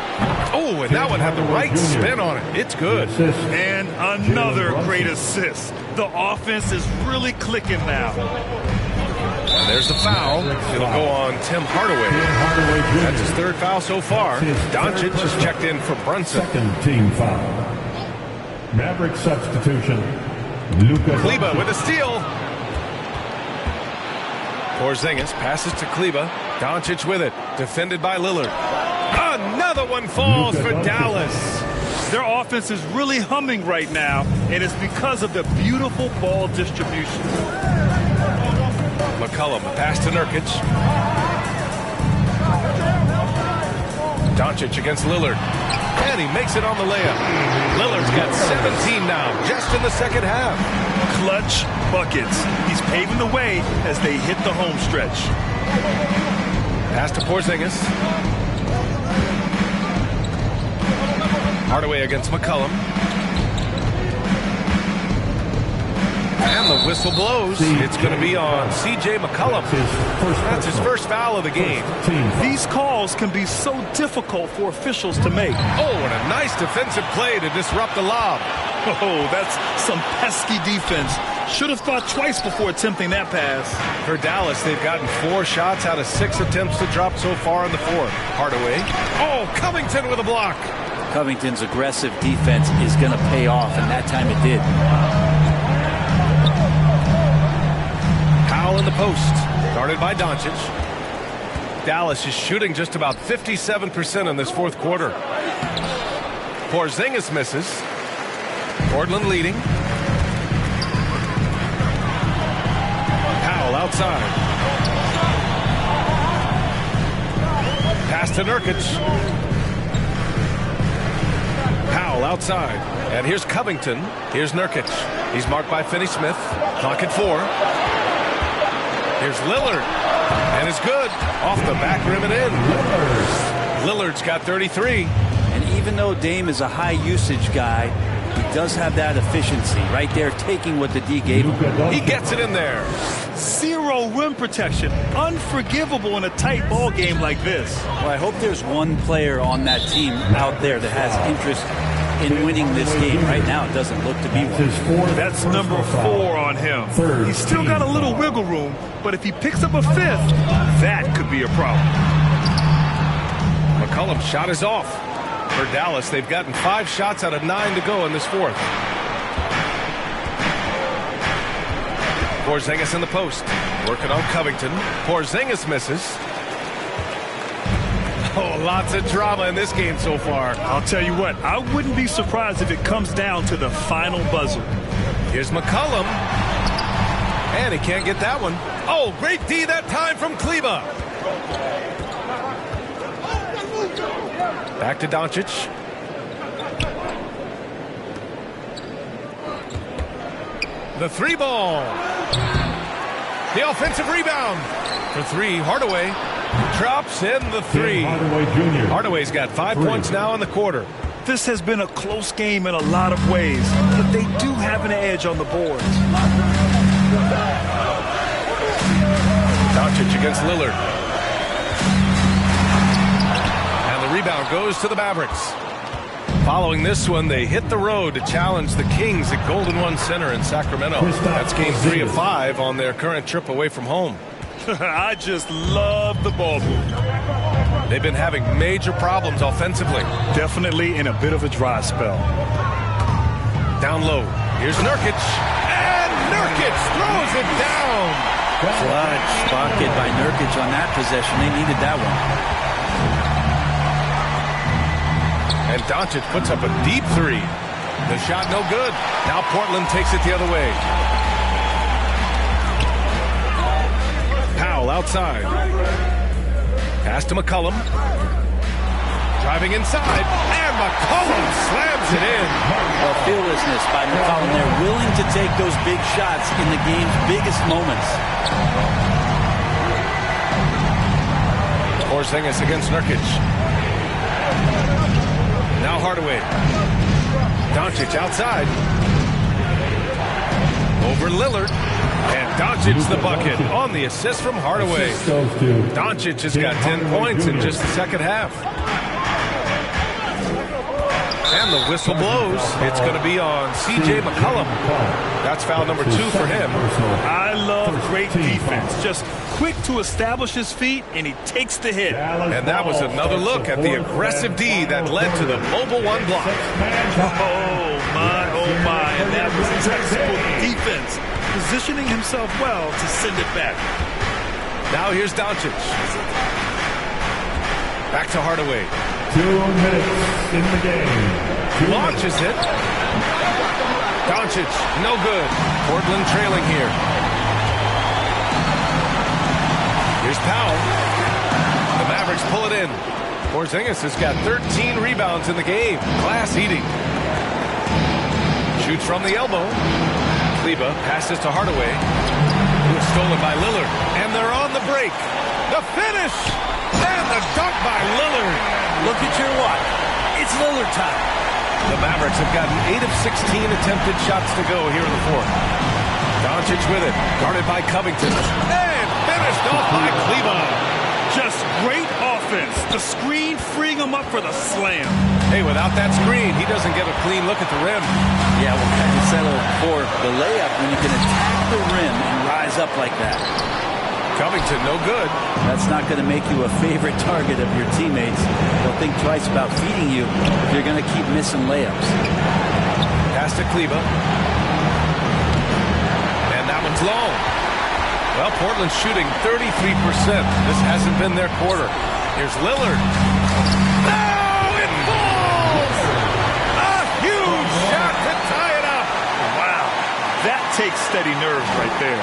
Oh, and that one had the right spin on it. It's good. And another great assist. The offense is really clicking now. And there's the foul. It'll go on Tim Hardaway. That's his third foul so far. Doncic just checked in for Brunson. Second team foul. Maverick substitution. Kleba with a steal. Porzingis passes to Kleba. Doncic with it. Defended by Lillard. Another one falls for Dallas. Their offense is really humming right now, and it's because of the beautiful ball distribution. McCollum, pass to Nurkic. Doncic against Lillard. And he makes it on the layup. Lillard's got 17 now, just in the second half. Clutch buckets. He's paving the way as they hit the home stretch. Pass to Porzingis. Hardaway against McCollum. And the whistle blows. It's going to be on C.J. McCollum. That's his first foul of the game. These calls can be so difficult for officials to make. Oh, and a nice defensive play to disrupt the lob. Oh, that's some pesky defense. Should have thought twice before attempting that pass. For Dallas, they've gotten 4 shots out of 6 attempts to drop so far in the fourth. Hardaway. Oh, Covington with a block. Covington's aggressive defense is going to pay off, and that time it did. Powell in the post, guarded by Doncic. Dallas is shooting just about 57% in this fourth quarter. Porzingis misses. Portland leading. Powell outside. Pass to Nurkic. Powell outside. And here's Covington. Here's Nurkic. He's marked by Finney-Smith. Clock at 4. Here's Lillard. And it's good. Off the back rim and in. Lillard's got 33. And even though Dame is a high usage guy, he does have that efficiency right there, taking what the D gave him. He gets it in there. Zero rim protection. Unforgivable in a tight ball game like this. Well, I hope there's one player on that team out there that has interest in winning this game. Right now, it doesn't look to be one. That's number 4 on him. He's still got a little wiggle room, but if he picks up a 5th, that could be a problem. McCollum's shot is off. For Dallas, they've gotten 5 shots out of 9 to go in this 4th. Porzingis in the post. Working on Covington. Porzingis misses. Oh, lots of drama in this game so far. I'll tell you what, I wouldn't be surprised if it comes down to the final buzzer. Here's McCollum. And he can't get that one. Oh, great D that time from Kleba. Back to Doncic. The 3 ball. The offensive rebound. For 3, Hardaway drops in the 3. Hardaway's got 5 points now in the quarter. This has been a close game in a lot of ways, but they do have an edge on the boards. Doncic against Lillard. Rebound goes to the Mavericks. Following this one, they hit the road to challenge the Kings at Golden One Center in Sacramento. That's game 3 of 5 on their current trip away from home. I just love the ball movement. They've been having major problems offensively. Definitely in a bit of a dry spell. Down low. Here's Nurkic. And Nurkic throws it down. Clutch bucket by Nurkic on that possession. They needed that one. And Doncic puts up a deep 3. The shot no good. Now Portland takes it the other way. Powell outside. Pass to McCollum. Driving inside. And McCollum slams it in. Well, fearlessness by McCollum. They're willing to take those big shots in the game's biggest moments. Porzingis against Nurkic. Now Hardaway. Doncic outside. Over Lillard. And Doncic the bucket on the assist from Hardaway. Doncic has got 10 points in just the second half. And the whistle blows. It's going to be on C.J. McCollum. That's foul number 2 for him. I love great defense. Just quick to establish his feet, and he takes the hit. And that was another look at the aggressive D that led to the mobile 1 block. Oh my. And that was textbook defense. Positioning himself well to send it back. Now here's Doncic. Back to Hardaway. 2 minutes in the game. Launches it. Doncic, no good. Portland trailing here. Here's Powell. The Mavericks pull it in. Porzingis has got 13 rebounds in the game. Class eating. Shoots from the elbow. Kleba passes to Hardaway. It was stolen by Lillard. And they're on the break. The finish. And the dunk by Lillard. Look at your watch. It's Lillard time. The Mavericks have gotten 8 of 16 attempted shots to go here in the 4th. Doncic with it. Guarded by Covington. And finished off by Kleba. Just great offense. The screen freeing him up for the slam. Hey, without that screen, he doesn't get a clean look at the rim. Yeah, well, kind of settle for the layup when you can attack the rim and rise up like that. Covington, no good. That's not going to make you a favorite target of your teammates. They'll think twice about feeding you if you're going to keep missing layups. Pass to Kleba. And that one's long. Well, Portland's shooting 33%. This hasn't been their quarter. Here's Lillard. Oh, it falls! A huge shot to tie it up. Wow. That takes steady nerves right there.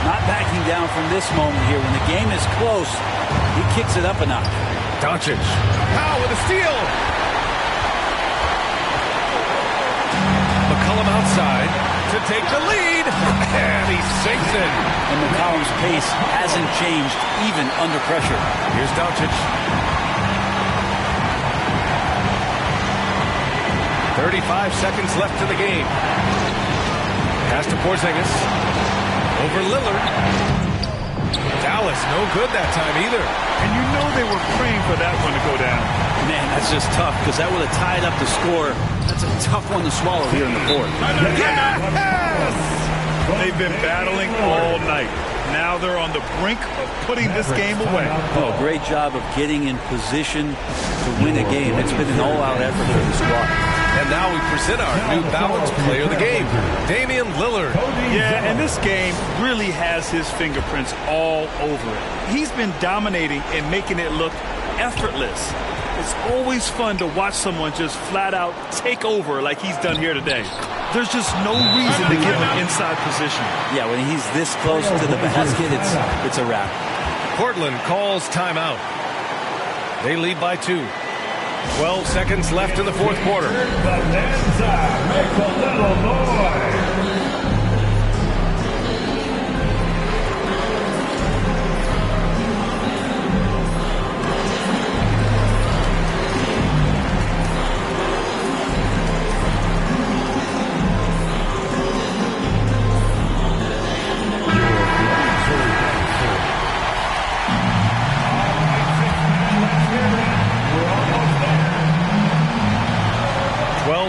Not backing down from this moment here. When the game is close, he kicks it up a notch. Doncic. Powell with a steal. McCollum outside to take the lead, and he sinks it. And McCollum's pace hasn't changed even under pressure. Here's Doncic. 35 seconds left in the game. Pass to Porzingis. Over Lillard. Dallas, no good that time either. And you know they were praying for that one to go down. Man, that's just tough because that would have tied up the score. That's a tough one to swallow here in the fourth. Yes! They've been battling all night. Now they're on the brink of putting this game away. Oh, great job of getting in position to win a game. It's been an all-out effort for the squad. And now we present our new balanced player of the game, Damian Lillard. Yeah, and this game really has his fingerprints all over it. He's been dominating and making it look effortless. It's always fun to watch someone just flat out take over like he's done here today. There's just no reason to give him inside position. Yeah, when he's this close to the basket, it's a wrap. Portland calls timeout. They lead by 2. 12 seconds left in the fourth quarter. Bonanza, make a little noise.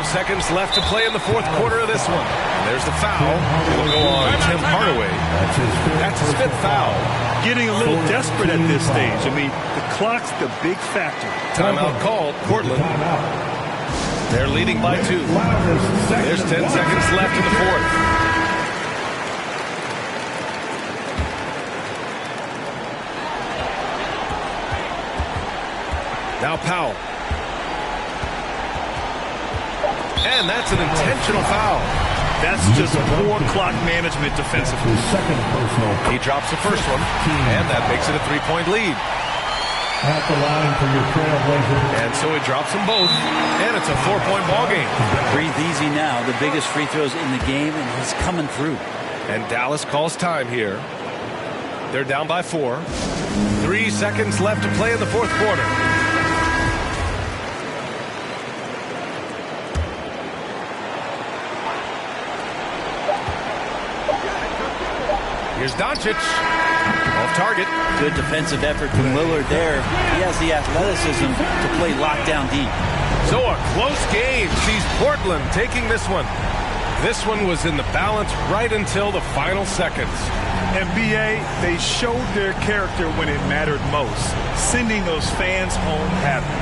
Seconds left to play in the fourth quarter of this one. There's the foul. It'll go on Tim Hardaway. That's his fifth foul. Getting a little desperate at this stage. I mean, the clock's the big factor. Timeout called. Portland. They're leading by 2. There's 10 seconds left in the fourth. Now Powell. And that's an intentional foul. That's just poor clock management defensively. Second personal. He drops the first one, and that makes it a 3-point lead. At the line for your Trailblazers. And so he drops them both, and it's a 4-point ball game. Breathe easy now. The biggest free throws in the game, and he's coming through. And Dallas calls time here. They're down by 4. 3 seconds left to play in the fourth quarter. Here's Doncic. Off target. Good defensive effort from Lillard there. He has the athleticism to play lockdown deep. So a close game sees Portland taking this one. This one was in the balance right until the final seconds. And BA, they showed their character when it mattered most, sending those fans home happy.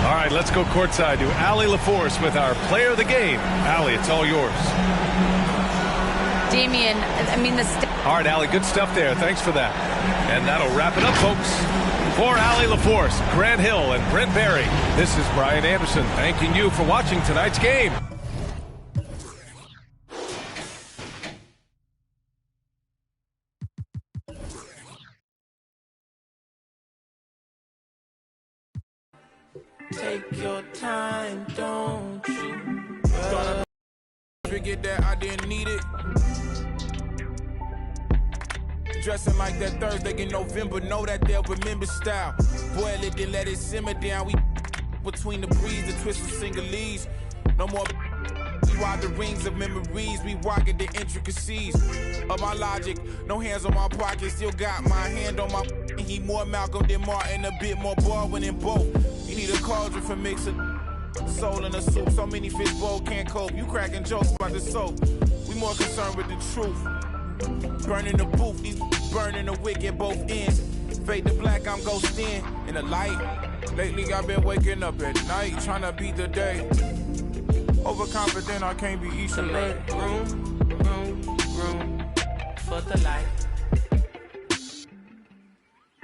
All right, let's go courtside to Allie LaForce with our player of the game. Allie, it's all yours. Damian, all right, Allie, good stuff there. Thanks for that. And that'll wrap it up, folks. For Allie LaForce, Grant Hill, and Brent Barry, this is Brian Anderson thanking you for watching tonight's game. Take your time, don't you? Forget that I didn't need it. Dressing like that Thursday in November, know that they'll remember style. Boil it, then let it simmer down. We between the breeze, the twist of singlese. No more. We ride the rings of memories. We rockin' the intricacies of my logic. No hands on my pocket, still got my hand on my. He more Malcolm than Martin, a bit more Baldwin than both. You need a cauldron for mixing. Soul in a soup, so many fish bowl can't cope. You cracking jokes about the soap. We more concerned with the truth. Burning the booth, these burning the wick at both ends. Fade to black, I'm ghosting in the light. Lately I've been waking up at night, trying to beat the day. Overconfident, I can't be easy. To make room for the light.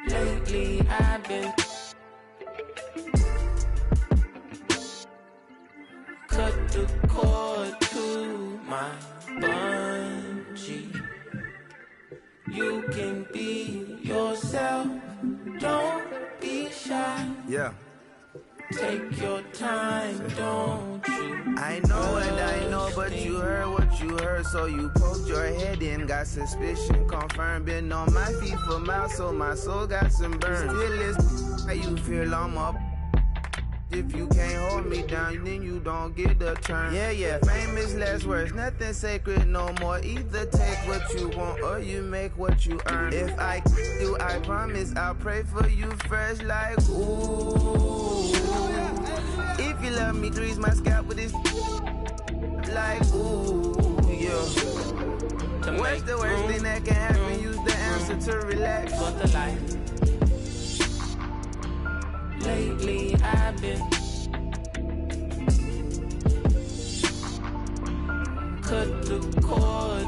Lately I've been cut the cord to my bungee. You can be yourself, don't be shy. Yeah. Take your time, don't you? I know what I know, but you heard what you heard, so you poked your head in. Got suspicion confirmed, been on my feet for miles, so my soul got some burn. Still is how you feel I'm up. If you can't hold me down, then you don't get a turn. Yeah, fame is less words, nothing sacred no more. Either take what you want or you make what you earn. If I do, I promise I'll pray for you first, like ooh. If you love me, grease my scalp with this, like ooh, yeah. What's the worst thing that can happen? Use the answer to relax. For the life. Lately I've been cut the cord